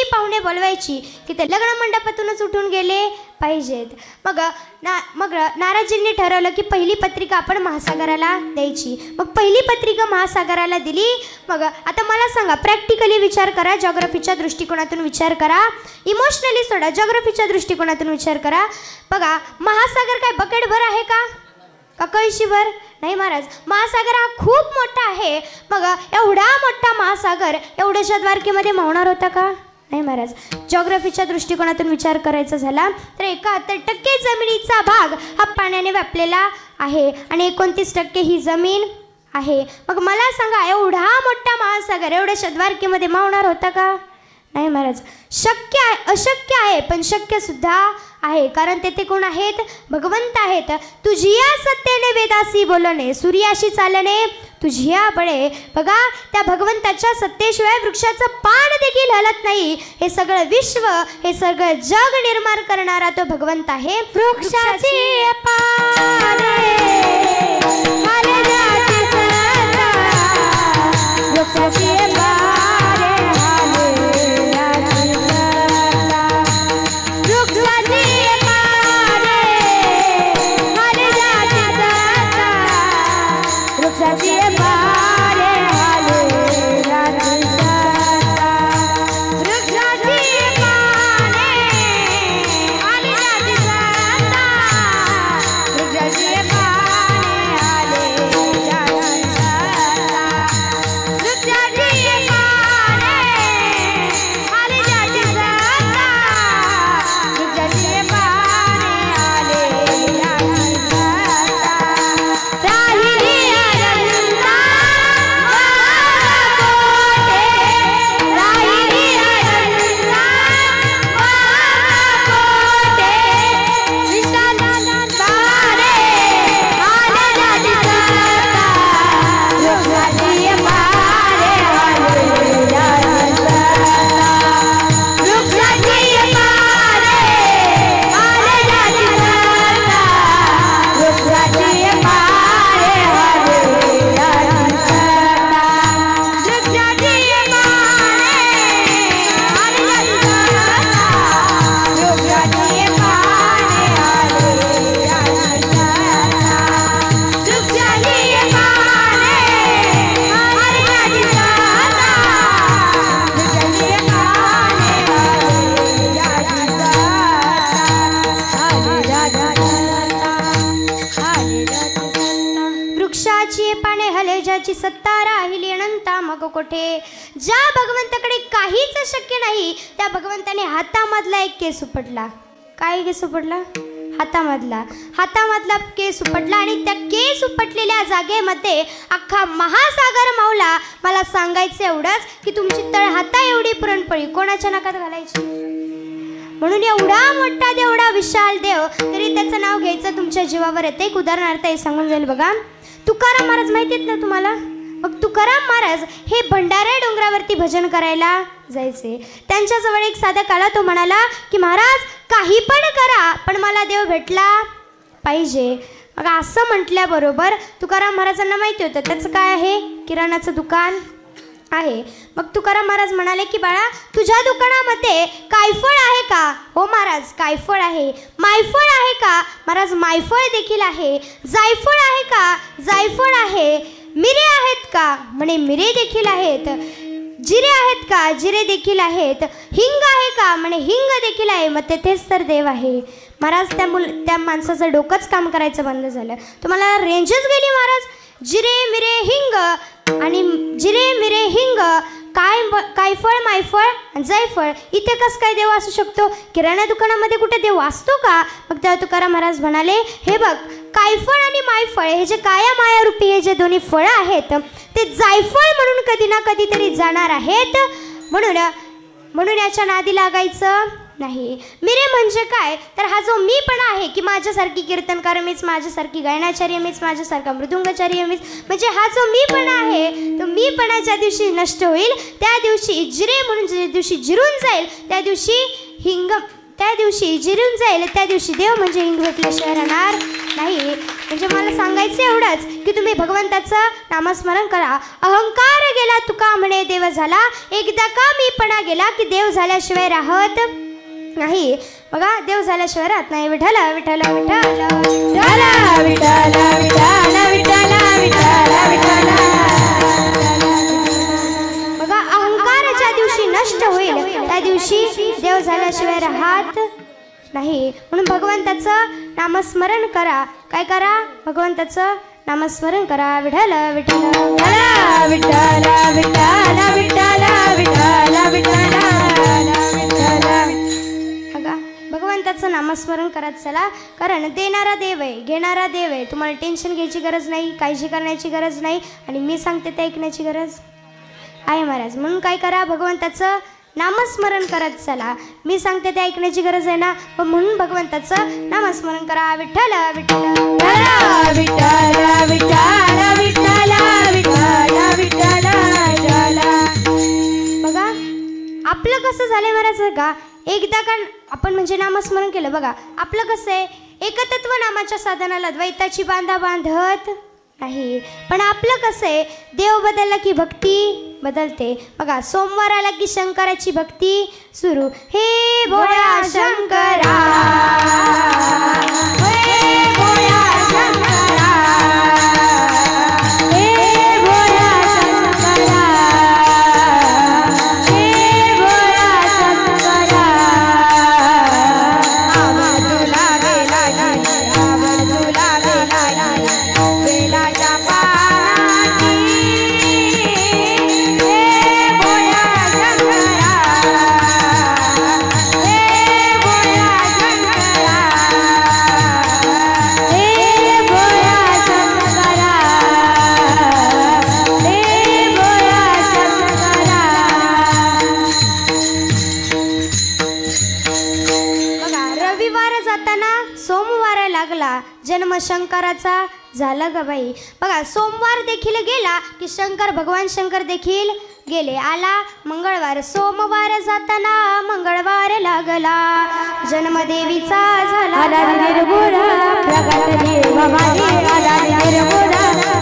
पाहुणे बोलवायची की ते लग्न मंडपातूनच उठून गेले पाहिजेत. मग नारदजींनी ठरवलं की पहिली पत्रिका आपण महासागराला द्यायची. मग पहिली पत्रिका महासागराला दिली. मग आता मला सांगा, प्रॅक्टिकली विचार करा, जॉग्रफीच्या दृष्टिकोनातून विचार करा, इमोशनली सोडा, जॉग्रफीच्या दृष्टिकोनातून विचार करा. बघा, महासागर काय बकेटभर आहे का कळशीभर? नाही महाराज. महासागर हा खूप मोठा आहे. मग एवढा मोठा महासागर एवढ्याशा द्वारकेमध्ये मावणार होता का? नाही महाराज. जॉग्रफीच्या दृष्टिकोनातून विचार करायचा झाला तर 71% जमिनीचा भाग हा पाण्याने व्यापलेला आहे आणि 29% ही जमीन आहे. मग मला सांगा, एवढा मोठा महासागर एवढ्याशा द्वारकेमध्ये मावणार होता का? नाही महाराज. शक्य आहे, अशक्य आहे, पण शक्य सुद्धा आहे. कारण तेथे कोण आहेत? भगवंत आहेत. तुझिया सत्तेने वेदासी बोलणे, सूर्याशी चालणे तुझिया बळे. बघा, त्या भगवंताच्या सत्तेशिवाय वृक्षाचं पान देखील हलत नाही. हे सगळं विश्व, हे सगळं जग निर्माण करणारा तो भगवंत आहे. वृक्षाची पाने हाले जाती सदा, वृक्षाची Yeah. त्याची सत्ता राहिली अनंता मग कोठे. ज्या भगवंताकडे काहीच शक्य नाही त्या भगवंताने हातामधला एक केस उपटला. काय केस उपटला? हातामधला केस उपटला आणि त्या केस उपटलेल्या जागेमध्ये अख्खा महासागर मावला. मला सांगायचं एवढंच की तुमची तळहाता एवढी पुरणपोळी कोणाच्या नाकात घालायची? म्हणून एवढा मोठा देव, एवढा विशाल देव, तरी त्याचं नाव घ्यायचं तुमच्या जीवावर येतं. एक उदाहरणार्थ हे सांगून जाईल बघा. तुकाराम महाराज माहिती आहेत ना तुम्हाला? मग तुकाराम महाराज हे भंडारा डोंगरावरती भजन करायला जायचे. त्यांच्याजवळ एक साधा काळा तो म्हणाला की महाराज काही पण करा पण मला देव भेटला पाहिजे. मग असं म्हटल्याबरोबर तुकाराम महाराजांना माहिती होतं त्याचं काय आहे, किराणाचं दुकान आहे. मग तुकाराम महाराज म्हणाले की बाळा तुझ्या दुकानामध्ये कायफळ आहे का? हो महाराज कायफळ आहे. मायफळ आहे का? महाराज मायफळ देखील आहे. जायफळ आहे का? जायफळ आहे. मिरे आहेत का? म्हणे मिरे देखील आहेत. जिरे आहेत का? जिरे देखील आहेत. हिंग आहे का? म्हणे हिंग देखील आहे. मग तेथेच तर देव आहे. महाराज त्या माणसाचं डोकंच काम करायचं बंद झालं. तुम्हाला रेंजच गेली महाराज. जिरे मिरे हिंग आणि जिरे मिरे हिंग कायफळ मायफळ आणि जायफळ इथे कसं काय देव असू शकतो? किराणा दुकानामध्ये कुठे देव असतो का? मग तेव्हा तुकाराम महाराज म्हणाले हे बघ कायफळ आणि मायफळ हे जे काया मायारूपी हे जे दोन्ही फळं आहेत ते जायफळ म्हणून कधी ना कधीतरी जाणार आहेत. म्हणून याच्या नादी लागायचं नाही. मिरे म्हणजे काय तर हा जो मीपणा आहे की माझ्यासारखी कीर्तनकार मीच, माझ्यासारखी गायनाचार्य मीच, माझ्यासारखा मृदुंगाचार्य मीच, म्हणजे हा जो मीपणा आहे तो मीपणा ज्या दिवशी नष्ट होईल त्या दिवशी जिरे म्हणून ज्या दिवशी जिरून जाईल त्या दिवशी हिंग, त्या दिवशी जिरून जाईल त्या दिवशी देव म्हणजे हिंग भेटल्याशिवाय राहणार नाही. म्हणजे मला सांगायचं एवढंच की तुम्ही भगवंताचं नामस्मरण करा. अहंकार गेला तुका म्हणे देव झाला, एकदा का मीपणा गेला की देव झाल्याशिवाय राहत नाही. बघा देव झाल्याशिवाय राहत नाही. विठ्ठल विठ्ठल विठ्ठल विठ्ठल विठ्ठल विठ्ठल विठ्ठल. बघा अहंकार ज्या दिवशी नष्ट होईल त्या दिवशी देव झाल्याशिवाय राहत नाही. म्हणून भगवंताचं नामस्मरण करा. काय करा? भगवंताचं नामस्मरण करा. विठ्ठल विठ्ठल विठ्ठल विठ्ठल विठ्ठल विठ्ठल विठ्ठल. भगवंताचं नामस्मरण करत चला. कारण देणारा देव आहे, घेणारा देव आहे. तुम्हाला टेन्शन घ्यायची गरज नाही, काळजी करण्याची गरज नाही आणि मी सांगते ते ऐकण्याची गरज आहे महाराज. म्हणून काय करा? भगवंताचं नामस्मरण करत चला. मी सांगते ते ऐकण्याची गरज आहे ना, म्हणून भगवंताचं नामस्मरण करा. विठ्ठल विठ्ठल विठ्ठल विठ्ठल विठ्ठल विठ्ठल विठ्ठल. बघा आपलं कसं झालंय महाराज का एकदा का आपण म्हणजे नामस्मरण केलं बघा आपलं कसं आहे एकतत्व नामाच्या साधनाला द्वैताची बांधा बांधत नाही. पण आपलं कसं आहे देव बदलला की भक्ती बदलते. बघा सोमवार आला की शंकराची भक्ती सुरू. हे भोळा शंकरा, हे भोळा शंकरा, हे भोळा शंकरा, हे भोळा शंकरा. आवड तुला गेला नाही, आवड तुला गेला नाही बेलाच्या पानाची. हे भोळा शंकरा, हे भोळा शंकरा, हे भोळा शंकरा, हे भोळा शंकरा. बघा रविवार जाताना सोमवार लागला, जन्म शंकराचा झाला ग बाई. बघा सोमवार देखील गेला की शंकर भगवान शंकर देखील गेले. आला मंगळवार, सोमवार जाताना मंगळवार लागला, जन्मदेवीचा झाला निर्गुण. प्रगट निर्भवानी आला निर्गुण,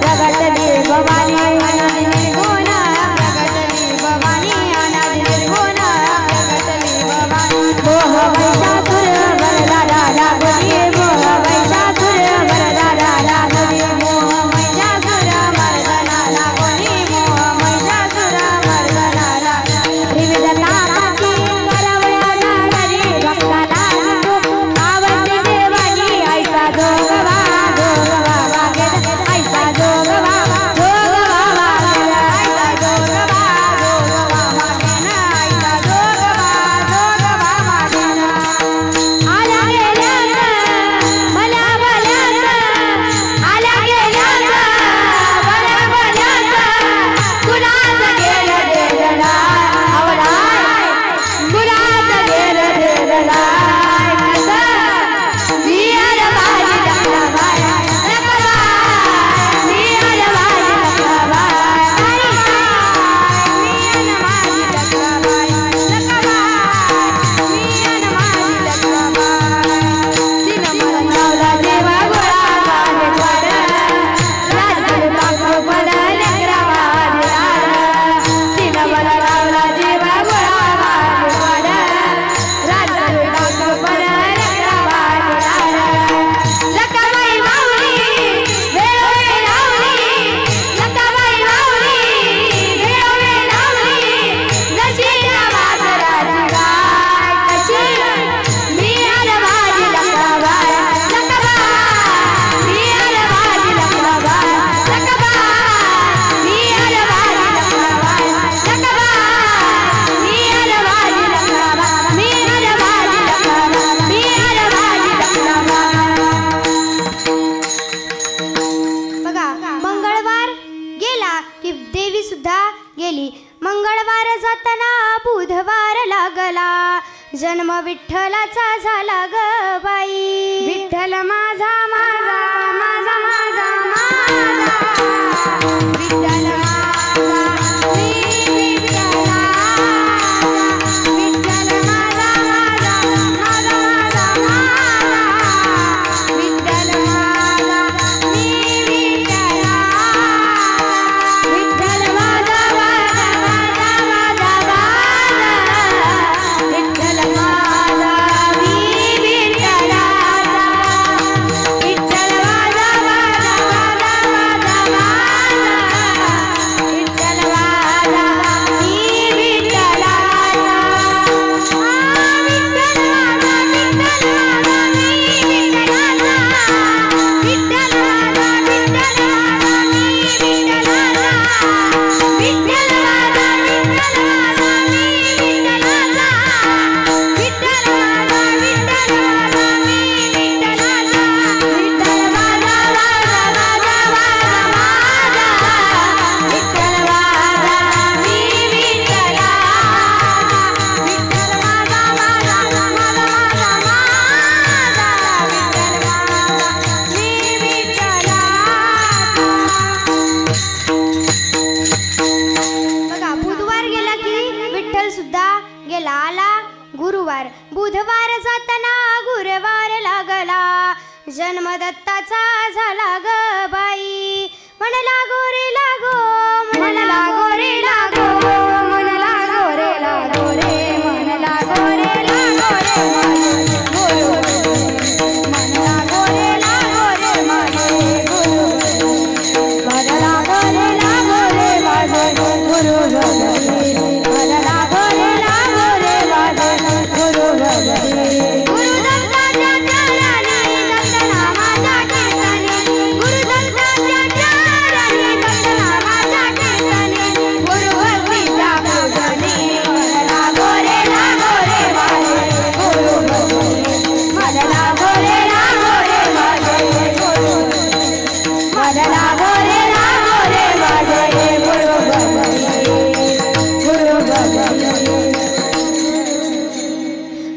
प्रगट निर्भवानी आला निर्गुण, प्रगट निर्भवानी आला निर्गुण, प्रगट निर्भवानी. मोह वैशासुर वरदा लागली, मोह वैशासुर वरदा लागली, मोह वैशासुर मर्दना लागली, मोह वैशासुर मर्दना लागली. विविध नामाची करवया लागली भक्ताला निघू, आवडते देवानी आईचा जोगवा जोगवा वागेत, आईचा जोगवा जोगवा विठ्ठलाचा झाला ग बाई. विठ्ठल माझा माझा माझा माझा माझा विठ्ठल माझा मी विठ्ठलाचा विठ्ठल माझा माझा माझा माझा माझा विठ्ठल माझा मी विठ्ठलाचा विठ्ठल माझा माझा माझा माझा माझा विठ्ठल माझा मी विठ्ठलाचा विठ्ठल माझा माझा माझा माझा माझा विठ्ठल माझा मी विठ्ठलाचा विठ्ठल माझा विठ्ठल माझा मी विठ्ठलाचा विठ्ठल माझा विठ्ठल माझा मी विठ्ठलाचा विठ्ठल माझा विठ्ठल माझा मी विठ्ठलाचा विठ्ठल माझा विठ्ठल माझा मी विठ्ठलाचा विठ्ठल माझा माझा माझा माझा विठ्ठल माझा मी विठ्ठलाचा विठ्ठल माझा माझा माझा माझा विठ्ठल माझा मी विठ्ठलाचा. बघा बुधवार गेला की विठ्ठल सुद्धा गेला. आला गुरुवार. बुधवार जाताना गुरुवार लागला. जन्मदत्ताचा झाला ग बाई. मन लागो रे लागो मन लागो रे लागो मन लागो रे लागो रे मन लागो रे लागो रे माझे गुरु मन लागो रे माझे गुरु मन लागो रे माझे गुरु मन लागो रे माझे गुरु गुरु दत्ताच्या चरणी दत्तनामाच्या कीर्तने गुरु दत्ताच्या चरणी दत्तनामाच्या कीर्तने गुरु भक्तीच्या पूजने मन लागो रे माझे गुरु मन लागो रे माझे गुरु मन लागो रे माझे गुरु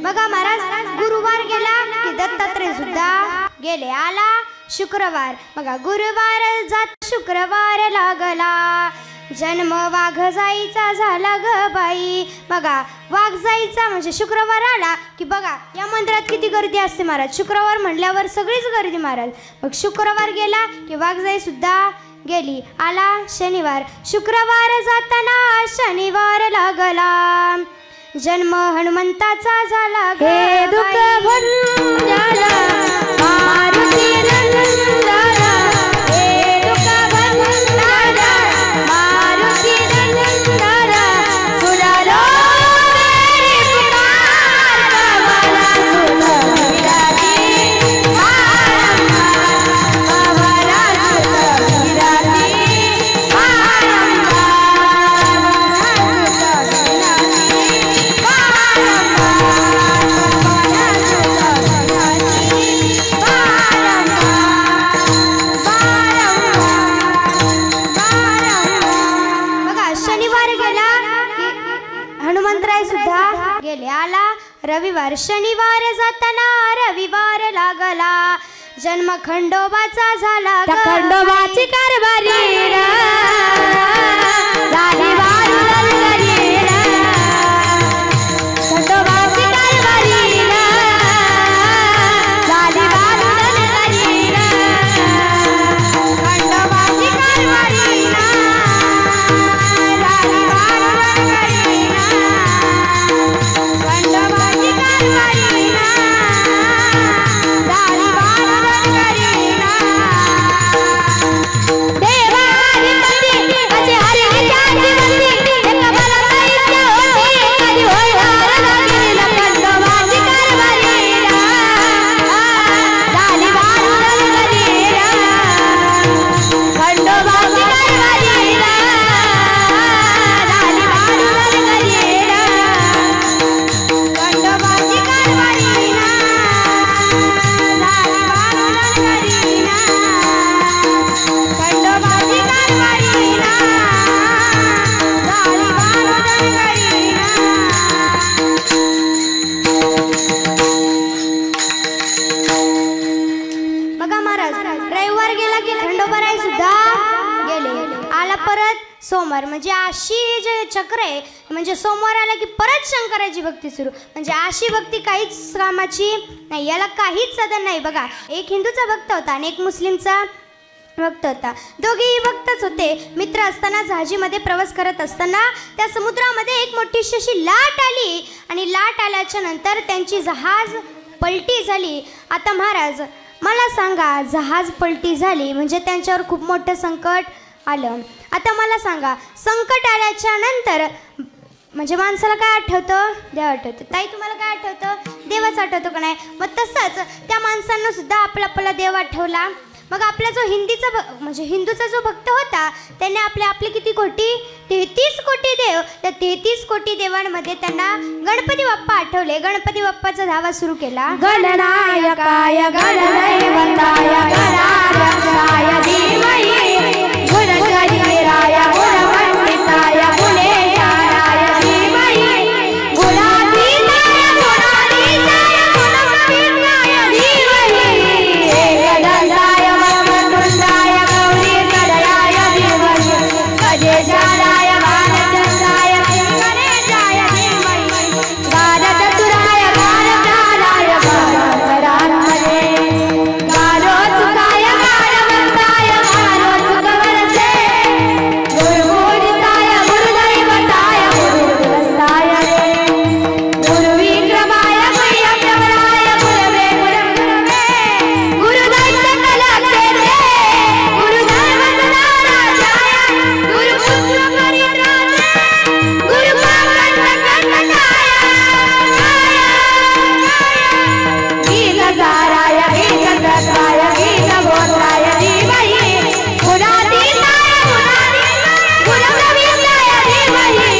बघा महाराज गुरुवार गेला की दत्तात्रय सुद्धा गेले. आला शुक्रवार. बघा गुरुवार जात शुक्रवार लागला. जन्म वाघजाईचा झाला ग बाई. बघा वाघजाईचा म्हणजे शुक्रवार आला की बघा या मंदिरात किती गर्दी असते महाराज. शुक्रवार म्हणल्यावर सगळीच गर्दी महाराज. मग शुक्रवार गेला की वाघजाई सुद्धा गेली. आला शनिवार. शुक्रवार जाताना शनिवार लागला. जन्म हनुमंताचा झाला ग हे दुःख बाई. भंजारा मारुती नंदारा हे दुःख भंजारा मारुती नंदारा सुनालो मेरी पुकार मला सुनो विराजी मला सुनो विराजी बघा शनिवार गेला की हनुमंतराय सुद्धा गेले. आला रविवार. शनिवार जाताना रविवार लागला. जन्म खंडोबाचा झाला ग खंडोबाची कारभारी झाली वारू ललगरी खंडोबाची कारभारी झाली वारू ललगरी खंडोबाची कारभारी झाली वारू ललगरी खंडोबाची कारभारी झाली वारू ललगरी देवा सोमवार म्हणजे आशी जे चक्र आहे म्हणजे सोमवार आला की परत शंकराची भक्ती सुरू, म्हणजे आशी भक्ती काहीच कामाची नाही, याला काहीच साधन नाही. बघा, एक हिंदूचा भक्त होता आणि एक मुस्लिमचा भक्त होता. दोघेही भक्तच होते. मित्र असताना जहाजीमध्ये प्रवास करत असताना त्या समुद्रामध्ये एक मोठीशी अशी लाट आली आणि लाट आल्याच्या नंतर त्यांची जहाज पलटी झाली. आता महाराज मला सांगा, जहाज पलटी झाली म्हणजे त्यांच्यावर खूप मोठं संकट आलं. आता मला सांगा, संकट आल्याच्या नंतर म्हणजे माणसाला काय आठवतं? देव आठवतं. ताई तुम्हाला काय आठवतं? देवच आठवतो का नाही? मग तसंच त्या माणसांना सुद्धा आपला देव आठवला. मग आपला जो म्हणजे हिंदूचा जो भक्त होता त्याने आपले किती कोटी? 33 कोटी देव. त्या 33 कोटी देवांमध्ये त्यांना गणपती बाप्पा आठवले. गणपती बाप्पाचा धावा सुरू केला. गणनायकाय गणदैवताय गणाध्यक्षाय धीमहि गुणशरीराय गुणमण्डिताय गुणेशानाय धीमहि गुणातीताय गुणाधीशाय गुणप्रविष्टाय धीमहि एकदन्ताय वक्रतुण्डाय गौरीतनयाय धीमहि गजेशानाय बालचन्द्राय गणेशाय धीमहि गानचतुराय गानप्राणाय गानान्तरात्मने गानोत्सुकाय गानवन्ताय गानोत्सुकवरसे गुरुपूजिताय गुरुदैवताय गुरुकुलस्थाय गुरुविक्रमाय गुह्यप्रवराय गुरवे गुरुगुरवे गुरुदैत्यकलक्षेत्रे गुरुधर्मसदाराजाय गुरुपुत्रपरित्रात्रे गुरुपाकण्डकण्डकाय गीतसाराय गीतदत्ताय गीतगोत्राय धीमहि गुणातीताय गुणप्रविष्टाय धीमहि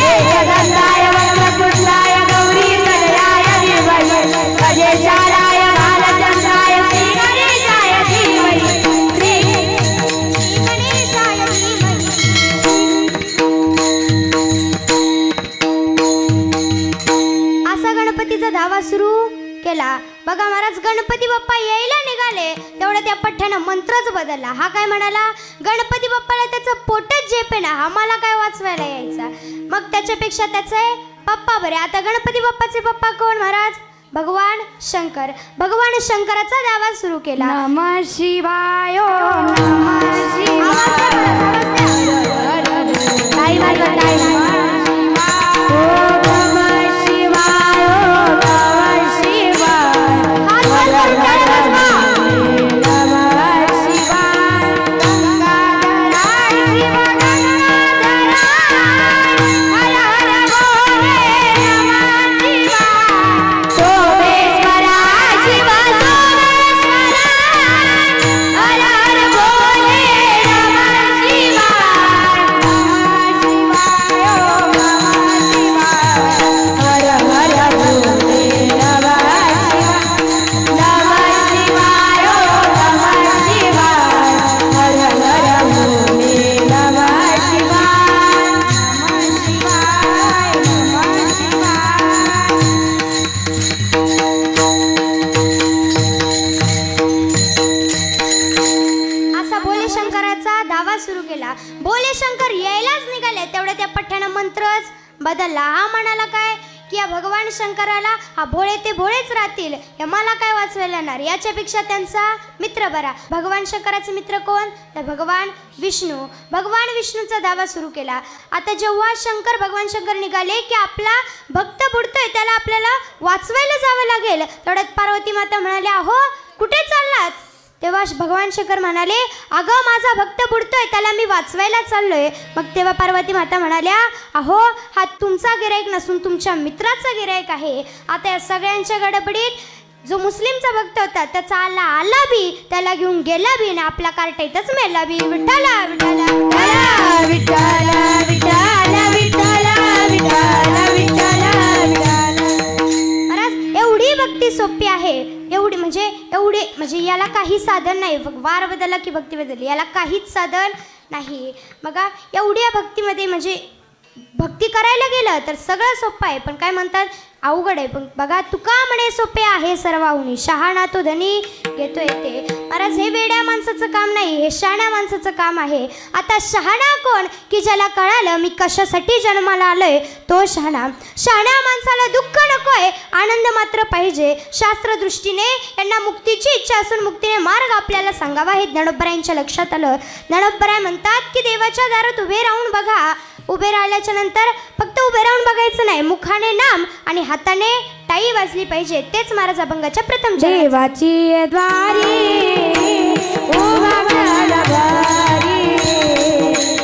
एकदन्ताय वक्रतुण्डाय गौरीतनयाय धीमहि गजेशानाय बालचन्द्राय श्रीगणेशाय धीमहि गणेशाय असा गणपतीचा धावा सुरू केला. बघा महाराज, गणपती बाप्पा यायला निघाले तेवढ्या त्या पठ्ठ्यानं मंत्रच बदलला. हा काय म्हणाला? गणपती बाप्पाला त्याचं पोटच झेपे ना, आम्हाला काय वाचवायला यायचा. मग त्याच्यापेक्षा त्याचे पप्पा बरे. आता गणपती बाप्पाचे पप्पा कोण महाराज? भगवान शंकर. भगवान शंकराचा दावा सुरू केला. नमः शिवाय ओम नमः शिवाय भोले शंकर यायलाच निघाले तेवढ्या त्या पठ्ठ्यानं मंत्रच बदलला. हा म्हणाला काय की या भगवान शंकराला हा भोळे ते भोळेच राहतील, या मला काय वाचवायला येणार, याच्यापेक्षा त्यांचा मित्र बरा. भगवान शंकराचे मित्र कोण? तर भगवान विष्णू. भगवान विष्णूचा दावा सुरू केला. आता जेव्हा भगवान शंकर निघाले की आपला भक्त बुडतोय, त्याला आपल्याला वाचवायला जावं लागेल. तेवढ्यात पार्वती माता म्हणाल्या, अहो कुठे चाललात? तेव्हा भगवान शंकर म्हणाले, अगं माझा भक्त बुडतोय, त्याला मी वाचवायला चाललोय. मग तेव्हा पार्वती माता म्हणाल्या, अहो हा तुमचा गिराईक नसून तुमच्या मित्राचा गिराईक आहे. आता या सगळ्यांच्या गडबडीत जो मुस्लिमचा भक्त होता त्याचा आला बी, त्याला घेऊन गेला बी आणि आपला कार्ट इथंच मेला बी. विठ्ठला विठ्ठला विठ्ठला विठ्ठला विठ्ठला विठ्ठला विठ्ठला. महाराज एवढी भक्ती सोपी आहे, एवढी म्हणजे याला काही साधन नाही. वार बदलला की भक्ती बदलली, याला काहीच साधन नाही. बघा एवढ्या भक्तीमध्ये म्हणजे भक्ती करायला गेलं तर सगळं सोपं आहे, पण काय म्हणतात अवघड आहे. पण बघा, तुका म्हणे सोपे आहे सर्वाहुनी, शहाणा तो धनी घेतो येते. महाराज, हे वेड्या माणसाचं काम नाही, हे शहाण्या माणसाचं काम आहे. आता शहाणा कोण? की ज्याला कळालं मी कशासाठी जन्माला आलोय, तो शहाणा. शहाण्या माणसाला दुःख नकोय, आनंद मात्र पाहिजे. शास्त्रदृष्टीने यांना मुक्तीची इच्छा असून मुक्तीने मार्ग आपल्याला सांगावा हे ज्ञानोबरायांच्या लक्षात आलं. ज्ञानोबराय म्हणतात की देवाच्या दारात उभे राहून बघा. उभे राहिल्याच्या नंतर फक्त उभे राहून बघायचं नाही, मुखाने नाम आणि हाताने टाई वाजली पाहिजे. तेच महाराज अभंगाच्या प्रथम देवाची द्वारी उभा घरी,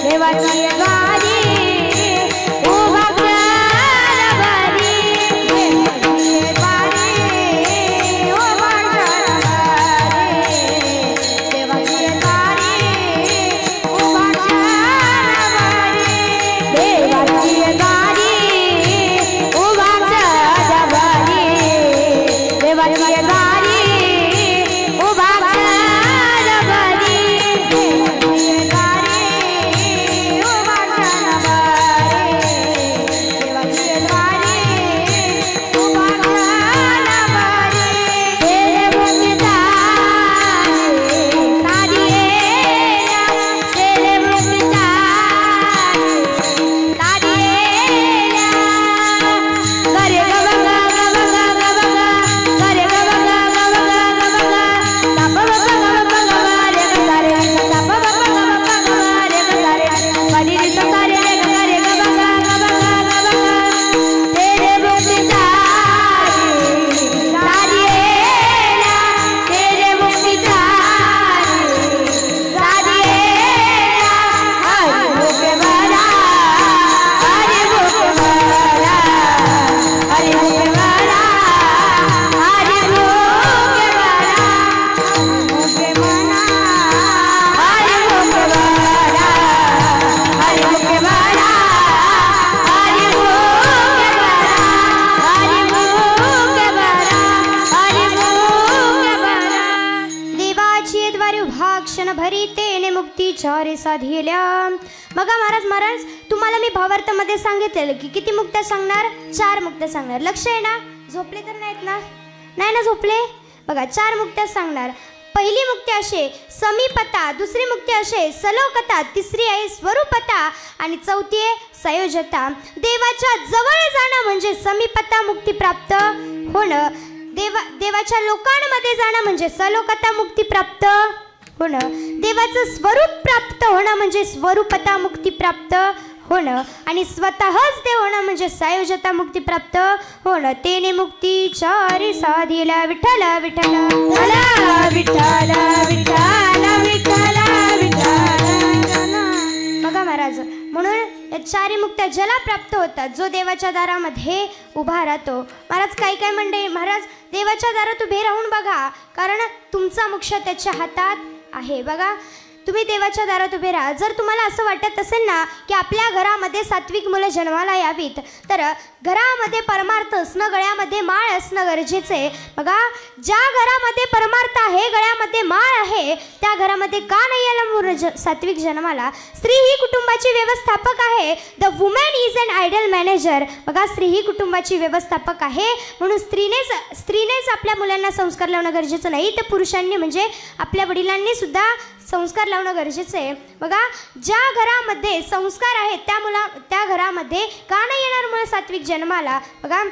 देवाची द्वारी उभा घरी, देवाची द्वारी उभा घरी, देवाची द्वारी उभा घरी, देवाची द्वारी उभा घरी, देवाची द्वारी उभा घरी, देवाची द्वारी उभा घरी, देवाची द्वारी उभा घरी. तेरे मुक्ता सारी येल्या, तेरे मुक्ता सारी येल्या, गरे गबगा गबगा गबगा, गरे गबगा गबगा गबगा, ताप बबगा गबगा रे गरे, ताप बबगा गबगा रे गरे, परी रे तारे रे गरे गबगा गबगा गबगा. तेरे मुक्ता सारी येल्या, तेरे मुक्ता सारी येल्या, हरि मुख बरा, हरि मुख बरा, हरि मुख बरा, हरि मुख बरा, मुख मना, हरि मुख बरा, हरि मुख बरा, हरि मुख बरा, हरि मुख बरा, हरि मुख बरा. देवाची द्वारे उभा क्षण भरी तेने मुक्ती चारे साधिल्या. बघा महाराज, तुम्हाला मी भावार्थामध्ये सांगितलेलं की किती मुक्त्या सांगणार, 4 मुक्त्या सांगणार. लक्ष आहे ना? झोपले तर नाहीत ना? नाही ना झोपले? बघा, 4 मुक्त्या सांगणार. पहिली मुक्ती असे समीपता, दुसरी मुक्ती असे सलोकता, तिसरी आहे स्वरूपता आणि चौथी आहे संयोजता. देवाच्या जवळ जाणं म्हणजे समीपता मुक्ती प्राप्त होणं, देवाच्या लोकांमध्ये जाणं म्हणजे सलोकता मुक्ती प्राप्त होणं, देवाचं स्वरूप प्राप्त होणं म्हणजे स्वरूपता मुक्ती प्राप्त होणं आणि स्वतःच देव होणं म्हणजे संयोजता मुक्ती प्राप्त होणं. तेने मुक्ती चारी साधिला. विठ्ठल विठ्ठल विठ्ठल विठ्ठल विठ्ठल विठ्ठल. बघा महाराज, म्हणून या 4 मुक्त्या ज्याला प्राप्त होतात, जो देवाच्या दारामध्ये उभा राहतो. महाराज, काही काय मंडळी, महाराज देवाच्या दारात उभे राहून बघा, कारण तुमचा मोक्ष त्याच्या हातात आहे. बघा, तुम्ही देवाच्या दारात उभे राहा. जर तुम्हाला असं वाटत असेल ना की आपल्या घरामध्ये सात्विक मुलं जन्माला यावीत, तर घरामध्ये परमार्थ असणं, गळ्यामध्ये माळ असणं गरजेचे. बघा, ज्या घरामध्ये परमार्थ आहे, गळ्यामध्ये माळ आहे, त्या घरामध्ये का नाही याला मुलं सात्विक जन्माला? स्त्री ही कुटुंबाची व्यवस्थापक आहे. The woman is an idol manager. बघा, स्त्री ही कुटुंबाची व्यवस्थापक आहे, म्हणून स्त्रीनेच आपल्या मुलांना संस्कार लावणं गरजेचं नाही, तर पुरुषांनी म्हणजे आपल्या वडिलांनी सुद्धा संस्कार लावणं गरजेचं आहे. बघा, ज्या घरामध्ये संस्कार आहेत त्या घरामध्ये का नाही येणार मुलं सात्विक जन्माला? बघा,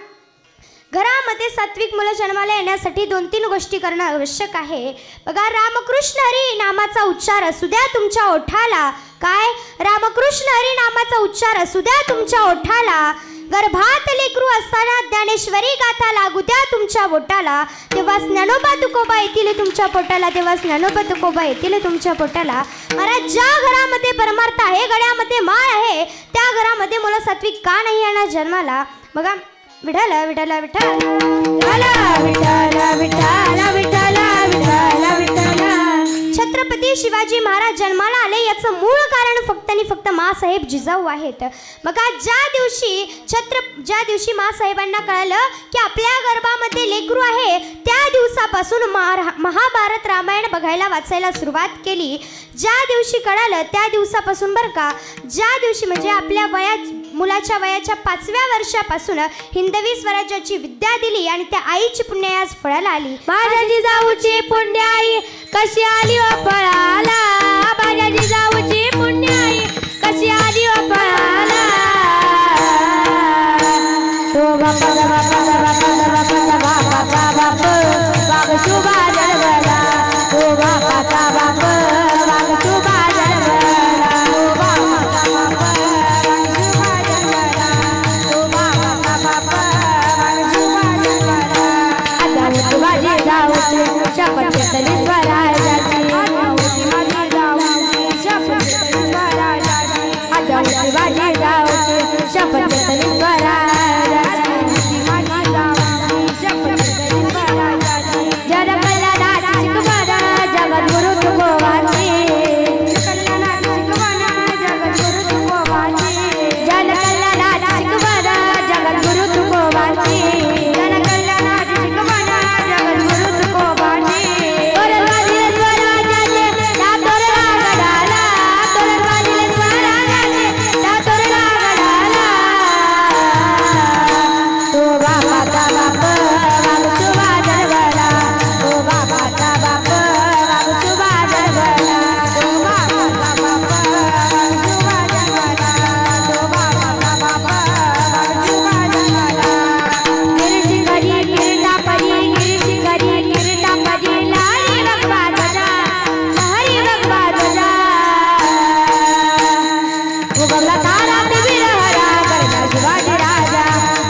घरामध्ये सात्विक मुलं जन्माला येण्यासाठी 2-3 गोष्टी करणं आवश्यक आहे. बघा, रामकृष्ण हरी नामाचा उच्चार असू द्या तुमच्या ओठाला. काय? रामकृष्ण हरी नामाचा उच्चार असू द्या तुमच्या ओठाला. गर्भात लेकरू असताना ज्ञानेश्वरी गाथा लागू द्या तुमच्या बोटाला. तेव्हा ज्ञानोबा तुकोबा येतील तुमच्या पोटाला. तेव्हा ज्ञानोबा तुकोबा येतील तुमच्या पोटाला. महाराज, ज्या घरामध्ये परमार्थ आहे, गळ्यामध्ये माळ आहे, त्या घरामध्ये मुलं सात्विक का नाही येणार जन्माला? बघा, विठ्ठल विठ्ठल विठ्ठल विठ्ठल विठ्ठल विठ्ठल विठ्ठल विठ्ठल. छत्रपती शिवाजी महाराज जन्माला आले याचं मूळ कारण फक्त आणि फक्त माँसाहेब जिजाऊ आहेत. बघा, ज्या दिवशी माँसाहेबांना कळलं की आपल्या गर्भामध्ये लेकरू आहे, त्या दिवसापासून महाभारत रामायण बघायला वाचायला सुरुवात केली. ज्या दिवशी कळालं त्या दिवसापासून बरं का, ज्या दिवशी म्हणजे आपल्या मुलाच्या वयाच्या 5व्या वर्षापासून हिंदवी स्वराज्याची विद्या दिली आणि त्या आईची पुण्य आज फळाला आली. माझ्या जिजाऊची पुण्य आई कशी आली व फळाला, माझ्या जिजाऊची पुण्य आई कशी आली व फळाला. तो बापा बापा बापा बापा बाप वाग शुभा जळवला, तो बापाचा बाप वाग शुभा जळवला, तो बापाचा बाप वाग शुभा जळवला, तो बापाचा बाप वाग शुभा जळवला. आता माझी जाऊची शपथ घेतली स्वराज्याची, माझी जाऊची शपथ घेतली स्वराज्याची, आता माझी जाऊची शपथ घेतली स्वराज्याची, माझी जाऊची शपथ घेतली स्वराज्याची. जन कल्याणाची शिकवण जगद्गुरु तुकोबाची, कल्याणाची शिकवण जगद्गुरु तुकोबाची, जन कल्याणाची शिकवण जगद्गुरु तुकोबाची, जन कल्याणाची शिकवण जगद्गुरु तुकोबाची. तोरण वाजले स्वराज्याचे त्या तोरणा गडाला, तोरण वाजले स्वराज्याचे त्या तोरणा गडाला. तो बापाचा बाप वाग शुभा जळवला, तो बापाचा बाप वाग शुभा जळवला, तो बापाचा बाप वाग शुभा जळवला, तो बापाचा बाप वाग शुभा जळवला. गिरशिखरी गिरटापरी, गिरशिखरी गिरटापरी, लाली भगवा ध्वजा, लहरी भगवा ध्वजा. उगवला तारा वीर हरा गरजा शिवाजी राजा,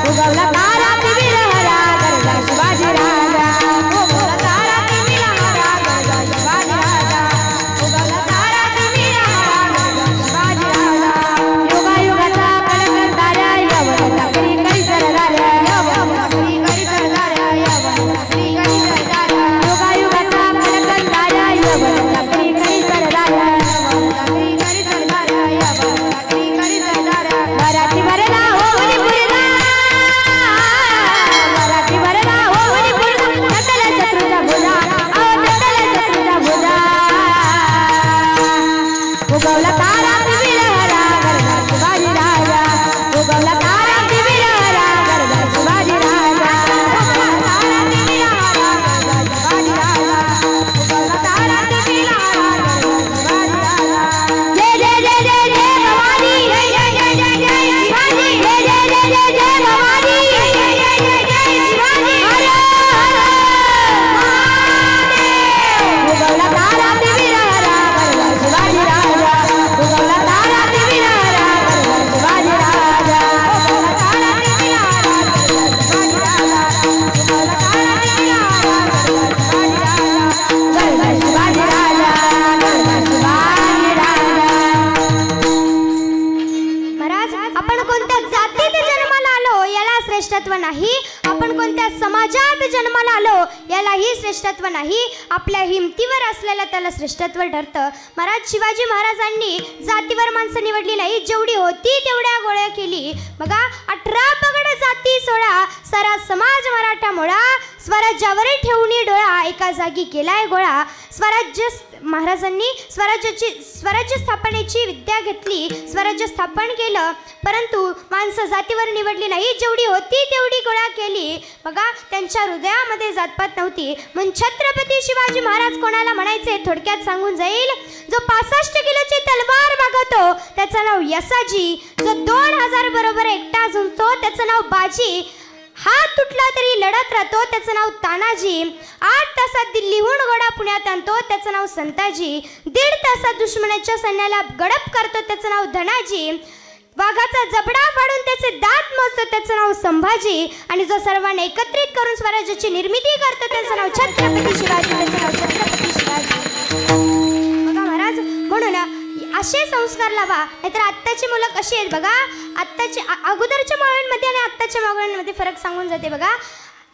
उगवला तारा वीर हरा गरजा शिवाजी राजा, उगवला तारा वीर हरा गरजा शिवाजी राजा, उगवला तारा वीर हरा गरजा शिवाजी राजा. युगायुगाचा कणकरदार यवन चाकरी करी सरदार, यवन चाकरी करी सरदार, यवन चाकरी करी सरदार. युगायुगाचा कणकरदार यवन चाकरी करी सरदार, यवन चाकरी करी सरदार, यवन चाकरी करी सरदार. मराठी भरला होऊन पुरला, मराठी भरला होऊन पुरला, नटल शत्रूचा भुजा, अहो नटल शत्रूचा भुजा. उगवला तारा वीर हरा गरजा शिवाजी राजा, उगवला तारा वीर हरा गरजा शिवाजी राजा, उगवला तारा वीर हरा गरजा शिवाजी राजा, उगवला तारा वीर हरा गरजा शिवाजी राजा. जय जय जय जय जय भवानी, जय जय जय जय जय शिवाजी, जय जय जय जय जय भवानी, जय जय जय जय जय शिवाजी. हर हर महादेव. उगवला तारा वीर हरा गरजा शिवाजी राजा, उगवला तारा वीर हरा गरजा शिवाजी राजा, उगवला तारा वीर हरा गरजा शिवाजी राजा, उगवला तारा वीर हरा गरजा शिवाजी राजा, गरजा शिवाजी राजा, गरजा शिवाजी राजा. महाराज, आपण कोणत्या जातीत जन्माला आलो याला श्रेष्ठत्व नाही, आपण कोणत्या समाजात जन्माला आलो यालाही श्रेष्ठत्व नाही, आपल्या हिमतीवर असलेलं त्याला श्रेष्ठत्व ठरतं. महाराज, शिवाजी महाराजांनी जातीवर माणसं निवडली नाही, जेवढी होती तेवढ्या गोळ्या केली. बघा, 18 पगड जाती सोळा, सारा समाज मराठा मोळा, स्वराज्यावर ठेवून डोळा, एका जागी केलाय गोळा. महाराजांनी स्वराज्य स्थापनेची विद्या घेतली, स्वराज्य स्थापन केलं, परंतु माणसं जातीवर निवडली नाही, जेवढी होती तेवढी गोळा केली. बघा, त्यांच्या हृदयामध्ये जातपात नव्हती. म्हणून छत्रपती शिवाजी महाराज कोणाला म्हणायचे थोडक्यात सांगून जाईल. जो 65 किलोची तलवार मागवतो त्याचं नाव यसाजी, जो 2000 बरोबर एकटा झुंजतो त्याचं नाव बाजी, हात तुटला तरी लढत राहतो त्याचं नाव तानाजी, 8 तासात दिल्लीहून घोडा पुण्यात आणतो त्याचं नाव संताजी, 1.5 तासात दुश्मनाच्या सैन्याला गडप करतो त्याचं नाव धनाजी, वाघाचा जबडा फाडून त्याचे दात मोजतो त्याचं नाव संभाजी, आणि जो सर्वांना एकत्रित करून स्वराज्याची निर्मिती करतो त्याचं नाव छत्रपती शिवाजी, त्याचं नाव छत्रपती शिवाजी. बघा महाराज, म्हणून असे संस्कार लावा, नाहीतर आत्ताची मुलं कशी आहेत बघा. आत्ताची अगोदरच्या मावळ्यांमध्ये आणि आत्ताच्या मावळ्यांमध्ये फरक सांगून जाते बघा.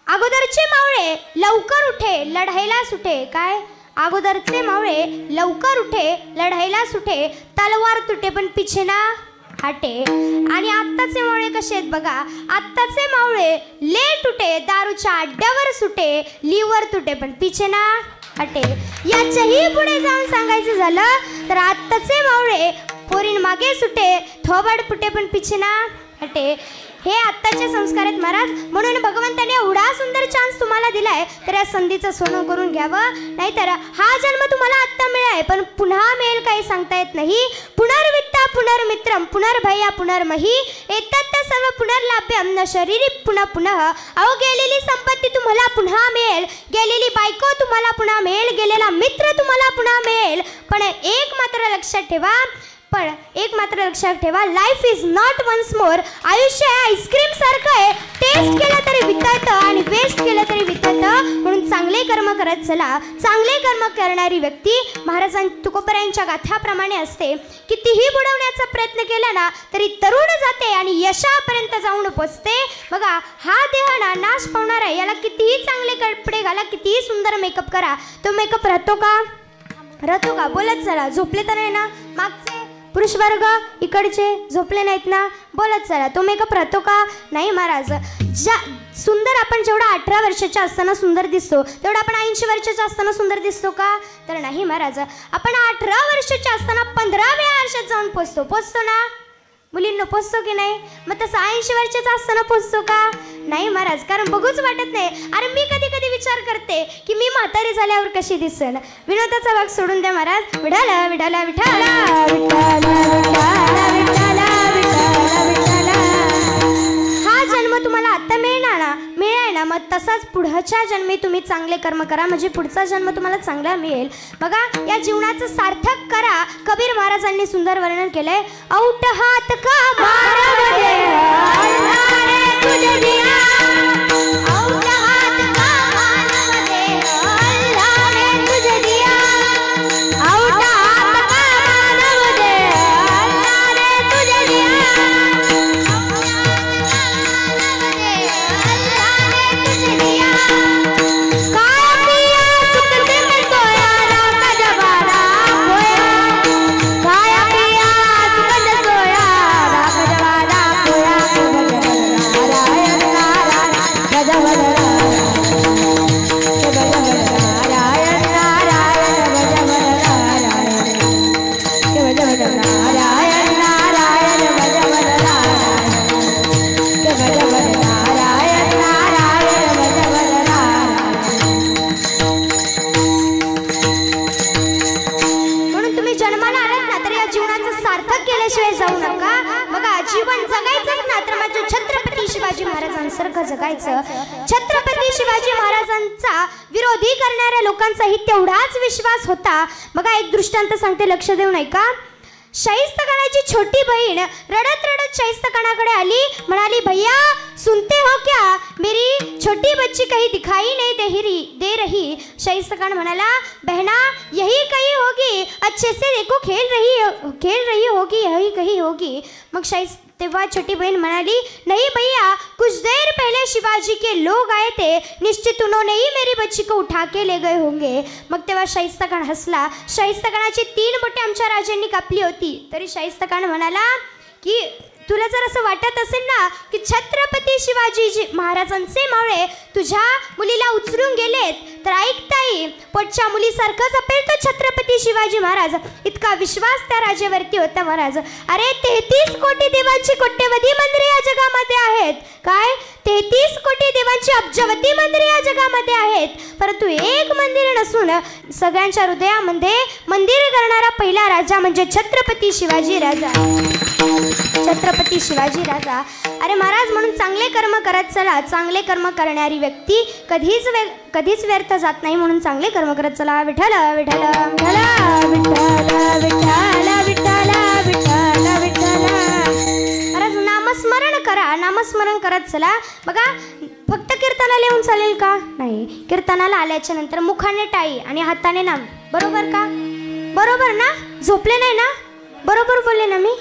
अगोदरचे मावळे लवकर उठे लढायला सुटे, काय अगोदरचे मावळे लवकर उठे लढायला सुटे, तलवार तुटे पण पिछे ना हाटे. आणि आत्ताचे मावळे कसे आहेत बघा. आत्ताचे मावळे लेट उठे दारूच्या अड्ड्यावर सुटे, लिव्हर तुटे पण पिछे ना हटे. याच्याही पुढे जाऊन सांगायचं झालं तर आत्ताचे मावळे पोरीन मागे सुटे थोबाड फुटे पण पिछे ना हटे. हे आत्ताचे संस्कार आहेत महाराज. म्हणून भगवंताने एवढा सुंदर चान्स तुम्हाला दिलाय तर या संधीचं सोनं करून घ्यावं. नाहीतर हा जन्म तुम्हाला आत्ता मिळाय पण पुन्हा मिळेल काही सांगता येत नाही. पुनर्वित्ता पुनर्मित्रम पुनर्भया पुनर्मही एतत् सर्व पुनर्लाभ्यम न शरीरी पुन्हा पुनः. अहो गेलेली संपत्ती तुम्हाला पुन्हा मिळेल, गेलेली बायको तुम्हाला पुन्हा मिळेल, गेलेला मित्र तुम्हाला पुन्हा मिळेल. पण एक मात्र लक्षात ठेवा, life is not once more. आयुष्य आईस्क्रीम सारखं आहे. टेस्ट केलं तरी वितळतं आणि वेस्ट केलं तरी वितळतं. म्हणून चांगले कर्म करत चला. चांगले कर्म करणारी व्यक्ती तुकोबरायांच्या गाथाप्रमाणे असते. कितीही बुडवण्याचा प्रयत्न केला ना तरी तरुण जाते आणि यशापर्यंत जाऊन पोचते. बघा हा देह ना नाश पावणार आहे. याला कितीही चांगले कपडे घाला, कितीही सुंदर मेकअप करा, तो मेकअप राहतो का? बोलत चला. झोपले तर नाही ना? मागचे पुरुष वर्ग इकडचे झोपले नाहीत ना? बोलत चला. तो मेकअप राहतो का? नाही महाराज. सुंदर आपण जेवढा 18 वर्षाच्या असताना सुंदर दिसतो तेवढा आपण 80 वर्षाच्या असताना सुंदर दिसतो का? तर नाही महाराज. आपण 18 वर्षाच्या असताना 15व्या वर्षात जाऊन पोचतो ना? मुलींना पोचतो की नाही? मग तसं 80 वर्षाचा असताना पोचतो का? नाही महाराज. कारण बघूच वाटत नाही. अरे मी कधी कधी विचार करते की मी म्हातारी झाल्यावर कशी दिसेल. विनोदाचा भाग सोडून द्या महाराज. विठाला विठाला विठाला विठाला विठाला विठाला विठाला विठाला. हा जन्म तुम्हाला आता मिळाय ना मग तसाच पुढच्या जन्मी तुम्ही चांगले कर्म करा म्हणजे पुढचा जन्म तुम्हाला चांगला मिळेल. बघा या जीवनाचं सार्थक करा. कबीर महाराजांनी सुंदर वर्णन केलंय. औट हात का मानव दे अल्लाह रे तुझे दिया. औट हात का मानव दे अल्लाह रे तुझे दिया. औट हात का मानव दे अल्लाह रे तुझे दिया. जगायचं. छत्रपती शिवाजी महाराजांचा विरोधी करणाऱ्या लोकांचाही तेवढाच विश्वास होता. बघा एक दृष्टांत सांगते, लक्ष देऊ नये का? शाहिस्तखानाची छोटी बहीण रडत रडत शाहिस्तखानाकडे आली. म्हणाली, भैया सुनते हो क्या, मेरी छोटी बच्ची कहीं दिखाई नहीं दे रही. शाहिस्तखान म्हणाला, बहना यही कहीं होगी, अच्छे से देखो खेल रही होगी, यही कहीं होगी. मग तेव्हा छोटी बहन म्हणाली, नहीं भैया कुछ देर पहले शिवाजी के लोग आए थे, निश्चित उन्होंने ही मेरी बच्ची को उठा के ले गए होंगे. मग तेव्हा शाहिस्तखान हसला. शाहिस्तखानाची 3 बोटे आमच्या राजांनी कापली होती. तरी शाहिस्तखान म्हणाला की तुला जर असं वाटत असेल ना की छत्रपती शिवाजी महाराजांचे मावळे तुझ्या मुलीला उचलून गेलेत तर ऐकताई पोटच्या मुलीसारखं जपेल तो छत्रपती शिवाजी महाराज. इतका विश्वास त्या राजेवरती होता महाराज. अरे 33 कोटी देवांची कोट्यवधी मंदिरे या जगामध्ये आहेत. काय 33 कोटी देवांची अब्जवधी मंदिरे या जगामध्ये आहेत. परंतु एक मंदिर नसून सगळ्यांच्या हृदयामध्ये मंदिर करणारा पहिला राजा म्हणजे छत्रपती शिवाजी राजा. छत्रपती शिवाजी राजा. अरे महाराज म्हणून चांगले कर्म करत चला. चांगले कर्म करणारी व्यक्ती कधीच व्यर्थ जात नाही. म्हणून चांगले कर्म करत चला. विठ्ठल विठ्ठल विठ्ठल विठ्ठल विठ्ठल विठ्ठल विठ्ठल विठ्ठल. महाराज नामस्मरण करा. नामस्मरण करत चला. बघा फक्त कीर्तनाला येऊन चालेल का? नाही. कीर्तनाला आल्याच्या नंतर मुखाने टाळी आणि हाताने नाम. बरोबर का? बरोबर ना? झोपले नाही ना? बरोबर बोलले ना मी?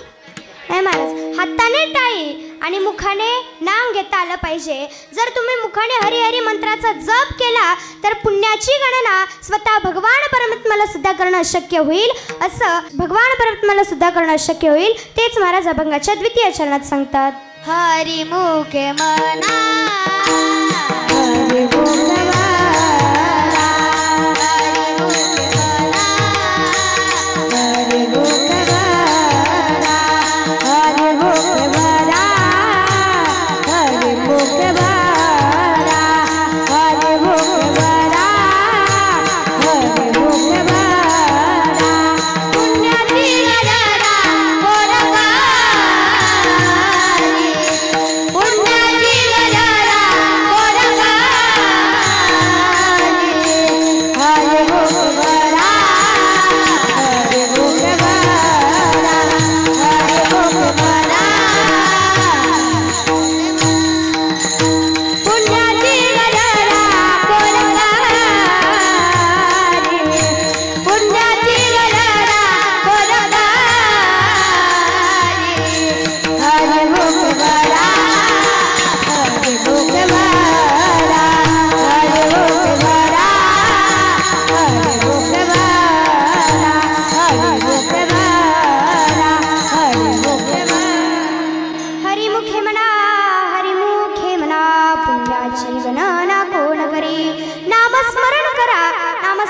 नाही महाराज. हाताने टाळी आणि मुखाने नाम घेता आलं पाहिजे. जर तुम्ही मुखाने हरी हरी मंत्राचा जप केला तर पुण्याची गणना स्वतः भगवान परमात्म्याला सुद्धा करणं शक्य होईल. असं भगवान परमात्म्याला सुद्धा करणं शक्य होईल. तेच महाराज अभंगाच्या 2य चरणात सांगतात. हरी मुखे मना हरी मुखे हरी मुखे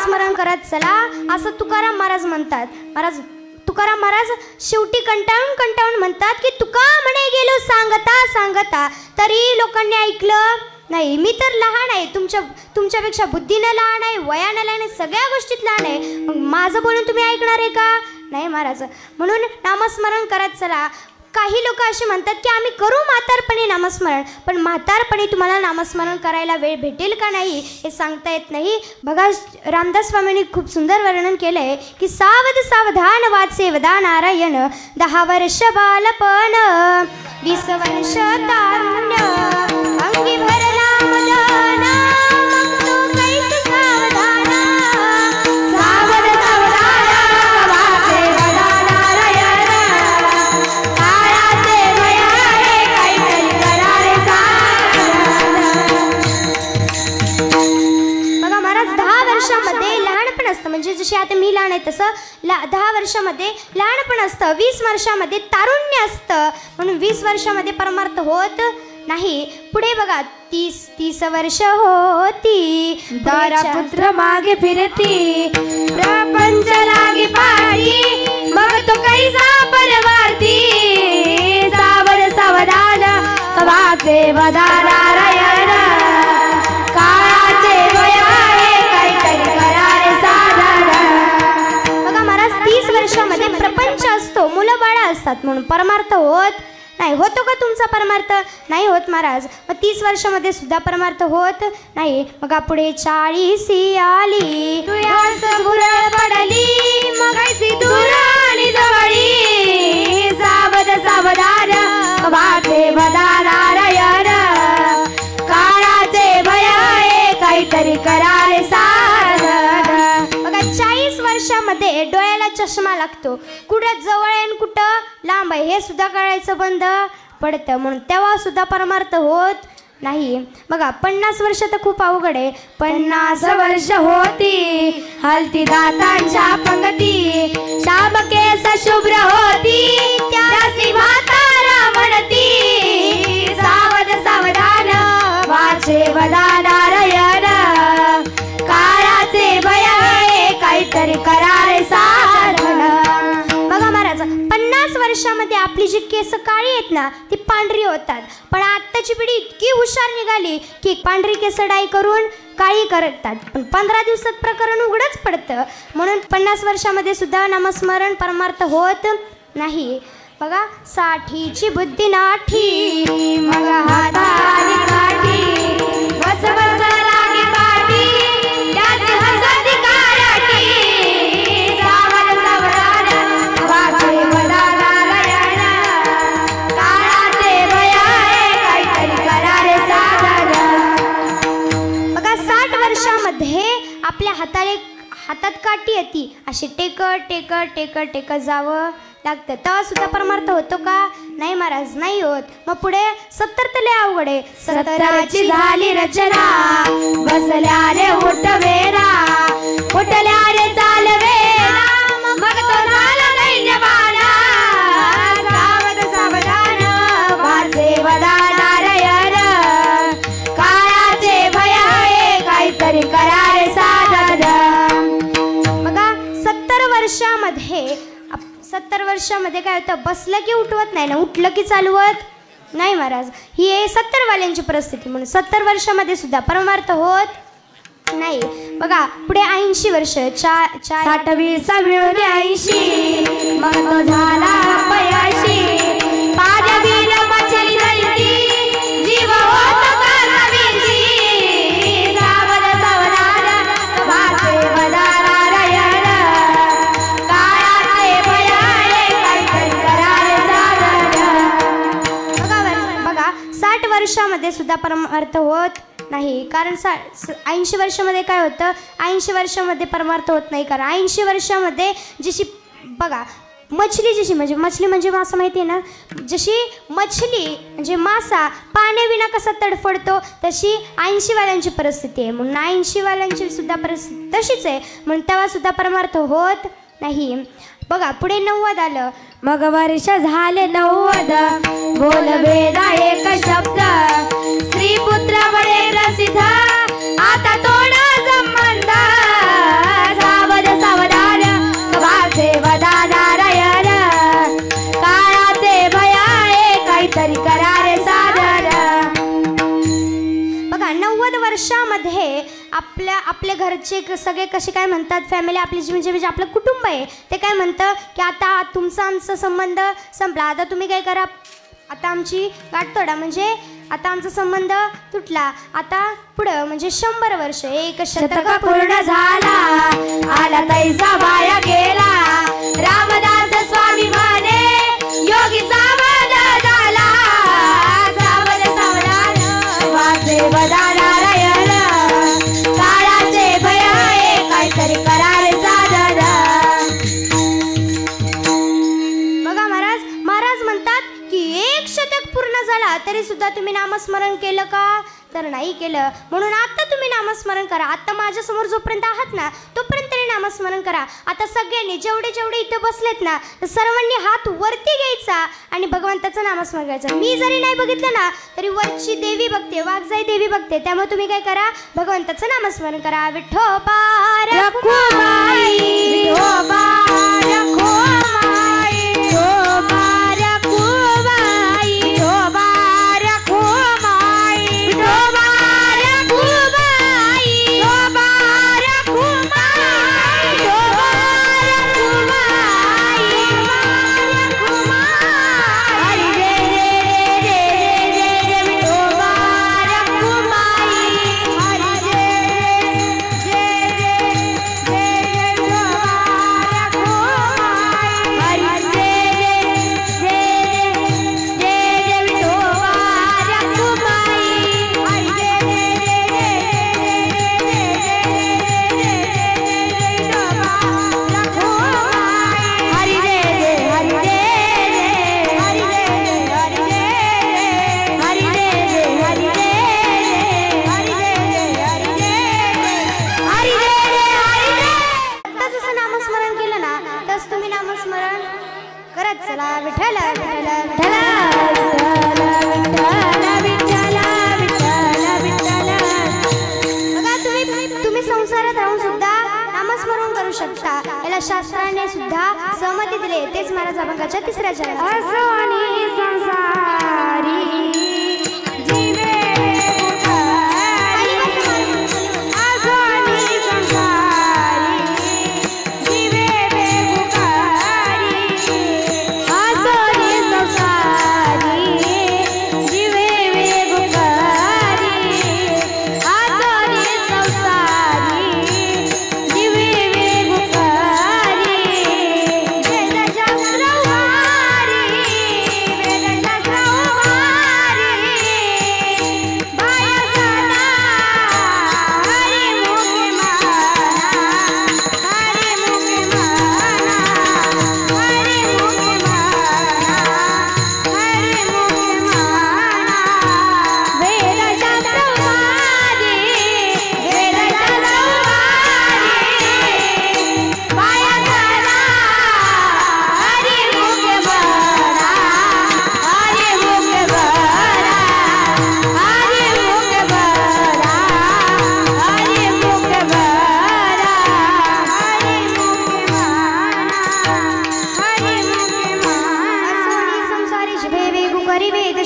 नामस्मरण करत चला असं तुकाराम महाराज म्हणतात. तुकाराम महाराज शेवटी कंटाळून म्हणतात की तुका म्हणे गेलो सांगता तरी लोकांनी ऐकलं नाही. मी तर लहान आहे, तुमच्यापेक्षा बुद्धीनं लहान आहे, वयानं लहान आहे, सगळ्या गोष्टीत लहान आहे, मग माझं बोलून तुम्ही ऐकणार आहे का? नाही महाराज. म्हणून नामस्मरण करत चला. काही लोक असे म्हणतात की आम्ही करू म्हातारपणी नामस्मरण, पण म्हातारपणी तुम्हाला नामस्मरण करायला वेळ भेटेल का नाही हे सांगता येत नाही. बघा रामदास स्वामींनी खूप सुंदर वर्णन केलं आहे की सावधान वाचेवदा नारायण, 10 वर्ष बालपण 20 वर्ष तारुण्य, अंगी भरला मदन, मग तो कैसे सावधान. सावधान वाचेवदा नारायण, काळाचे भयारे काहीतरी करारे साधन. बघा महाराज 10 वर्षामध्ये लहानपण असतं, म्हणजे जशी आता मी लहान आहे तसं 10 वर्षामध्ये लहानपण असतं, 20 वर्षामध्ये तारुण्य असतं, म्हणून 20 वर्षामध्ये परमार्थ होत नाही. पुढे बघा 30 वर्ष होती, दारापुत्र मागे फिरती, प्रपंच लागे पारी, मग तो कैसा परमार्थी. सावधान वाचेवदा नारायण, काळाचे भयारे काहीतरी करारे साधन. बघा महाराज 30 वर्षामध्ये प्रपंच असतो, मुलं बाळा असतात, म्हणून परमार्थ होत नाही. होतो का तुमचा परमार्थ? नाही होत महाराज. मग 30 वर्षामध्ये सुद्धा परमार्थ होत नाही. मग पुढे 40 आली, तुळस बुरळ पडली, मग ऐसी दूर आणि जवळी. सावधान वाचेवदा नारायण, काळाचे भयारे काहीतरी करारे साधन. बघा 40 वर्षामध्ये डोळ्याला चष्मा लागतो, कुठं जवळ आहे आणि कुठं लांब आहे हे सुद्धा कळायचं बंद पडतं, म्हणून तेव्हा सुद्धा परमार्थ होत नाही. बघा 50 वर्ष तर खूप अवघड आहे. 50 वर्ष होती, हलती दातांच्या पंगती, श्याम केस शुभ्र होती, त्यासी म्हातारा म्हणती. सावधान वाचेवदा नारायण, काळाचे भयारे काहीतरी करारे साधन. बघा महाराज 50 वर्षामध्ये आपली जी केस काळी आहेत ना ती पांढरी होतात, पण आत्ताची पिढी इतकी हुशार निघाली की पांढरी केस डाय करून काळी करतात, पण 15 दिवसात प्रकरण उघडच पडतं. म्हणून 50 वर्षामध्ये सुद्धा नामस्मरण परमार्थ होत नाही. बघा 60ची बुद्धी नाठी, मग हाताने काठी, बस लागे पाठी, त्याची हसती काळाटी. सावधान वाचेवदा नारायण, काळाचे भयारे काहीतरी करारे साधन. बघा 60 वर्षामध्ये आपल्या हातात काठी येते, अशी टेकत जावं लागतं, तेव्हा सुद्धा परमार्थ होतो का? नाही महाराज, नाही होत. मग पुढे 70 तर लय अवघड आहे. 70ची झाली रचना, बसल्याने उठवेना, उठल्याने चालवेना, मग तो झाला दैन्यवाना. सावधान वाचेवदा नारायण, काळाचे भयारे काहीतरी करारे साधन. बघा 70 वर्षामध्ये काय होतं, बसलं की उठवत नाही ना, उठलं की चालवत नाही महाराज. ही आहे 70 वाल्यांची परिस्थिती, म्हणून 70 वर्षामध्ये सुद्धा परमार्थ होत नाही. बघा पुढे 80 वर्ष, 60 मिळून 80, मग तो झाला अपयशी. पाण्यावीर मछली जायची, जीव होतो कासावीसी. सावधान वाचेवदा नारायण, काळाचे भयारे काहीतरी करारे साधन. बघा 60 वर्षामध्ये सुद्धा परमार्थ होत नाही. कारण 80 वर्षामध्ये काय होतं, 80 वर्षामध्ये परमार्थ होत नाही. कारण 80 वर्षामध्ये जशी बघा मछली म्हणजे मासा माहिती आहे ना, जशी मछली म्हणजे मासा पाण्याविना कसा तडफडतो तशी 80 वाल्यांची परिस्थिती आहे. म्हणून 80 वाल्यांची सुद्धा परिस्थिती तशीच आहे, म्हणून तेव्हा सुद्धा परमार्थ होत नाही. बघा पुढे 90 आलं, मग वर्ष झाले 90, बोल वेदा एक शब्द, स्त्री पुत्र वडे प्रसिद्ध, आता तोडा संबंध. घरचे सगळे कसे काय म्हणतात, फॅमिली आपली म्हणजे आपलं कुटुंब आहे ते काय म्हणतं की आता तुमचा आमचा संबंध संपला, आता तुम्ही काय करा, आता आमची गाठ तोडा, म्हणजे आता आमचा संबंध तुटला, आता पुढं म्हणजे 100 वर्ष, 1 शतक पूर्ण झाला, आला तैसा वाया गेला, रामदास स्वामी म्हणे योगी सावध झाला, सावध सावधान वाचे बदा नारायण, काळाचे भय आहे काहीतरी करारे साधन. बघा महाराज म्हणतात की 1 शतक पूर्ण झाला तरी सुद्धा तुम्ही नामस्मरण केलं का, तर नाही केलं. म्हणून आता तुम्ही नामस्मरण करा. आता माझ्यासमोर जोपर्यंत आहात ना तोपर्यंत तरी नामस्मरण करा. आता सगळ्यांनी जेवढे इथं बसलेत ना तर सर्वांनी हात वरती घ्यायचा आणि भगवंताचं नामस्मरण करायचं. मी जरी नाही बघितलं ना तरी वरची देवी बघते, वाघजाई देवी बघते, त्यामुळे तुम्ही काय करा, भगवंताचं नामस्मरण करा. विठोबा रखुमाई, विठोबा रखुमाई, विठोबा रखुमाई, विठोबा रखुमाई, विठोबा रखुमाई, विठोबा रखुमाई, विठोबा रखुमाई, हरी रे रे रे रे रे विठोबा रखुमाई, हरी रे रे रे करत चला. विठ्ठल विठ्ठल विठ्ठल विठ्ठल विठ्ठल विठ्ठल. बघा तुम्ही संसारात राहून सुद्धा नामस्मरण करू शकता. याला शास्त्राने सुद्धा सहमती दिली. तेच महाराज अभंगाच्या 3ऱ्या चरणात. असोनी संसारी जीवे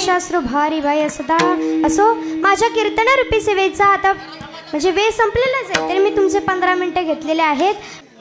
शास्त्र भारी बाय सदा असो. माझ्या कीर्तनारूपी सेवेचा आता म्हणजे वेळ संपलेलाच आहे तरी मी तुमचे 15 मिनिटं घेतलेले आहेत.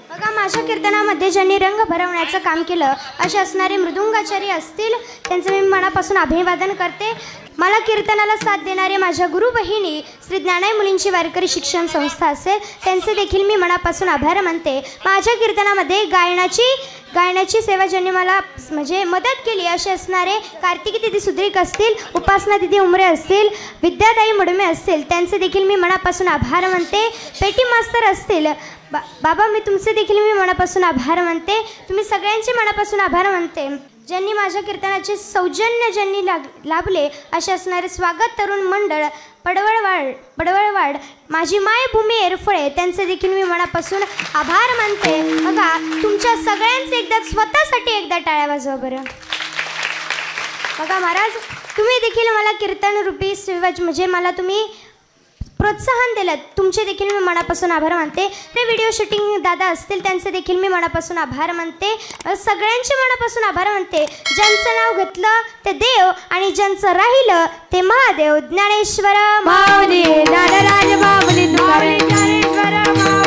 बघा माझ्या कीर्तनामध्ये ज्यांनी रंग भरवण्याचं काम केलं असे असणारे मृदुंगाचार्य असतील त्यांचं मी मनापासून अभिवादन करते. मला कीर्तनाला साथ देणारे माझ्या गुरु बहिणी श्री ज्ञानाई मुलींची वारकरी शिक्षण संस्था असेल त्यांचे देखील मी मनापासून आभार मानते. माझ्या कीर्तनामध्ये गायनाची सेवा ज्यांनी मला म्हणजे मदत केली असे असणारे कार्तिकी दिदी सुद्रिक असतील, उपासना दिदी उमरे असतील, विद्याताई मुडमे असतील त्यांचे देखील मी मनापासून आभार मानते. पेटी मास्तर असतील बाबा मी तुमचे देखील मी मनापासून आभार मानते. तुम्ही सगळ्यांचे मनापासून आभार मानते. ज्यांनी माझ्या कीर्तनाचे सौजन्य ज्यांनी लाभले असे असणारे स्वागत तरुण मंडळ पडवळवाड माझी मायभूमी एरफळे त्यांचे देखील मी मनापासून आभार मानते. बघा तुमच्या सगळ्यांचे एकदा स्वतःसाठी एकदा टाळ्या वाजवा बरं. बघा महाराज तुम्ही देखील मला कीर्तनरूपी म्हणजे मला तुम्ही प्रोत्साहन दिलं तुमचे देखील मी मनापासून आभार मानते. ते व्हिडिओ शूटिंग दादा असतील त्यांचे देखील मी मनापासून आभार मानते. सगळ्यांचे मनापासून आभार मानते. ज्यांचं नाव घेतलं ते देव आणि ज्यांचं राहिलं ते महादेव. ज्ञानेश्वर माऊली, नारायण माऊली, तुकाराम ज्ञानेश्वर माऊली.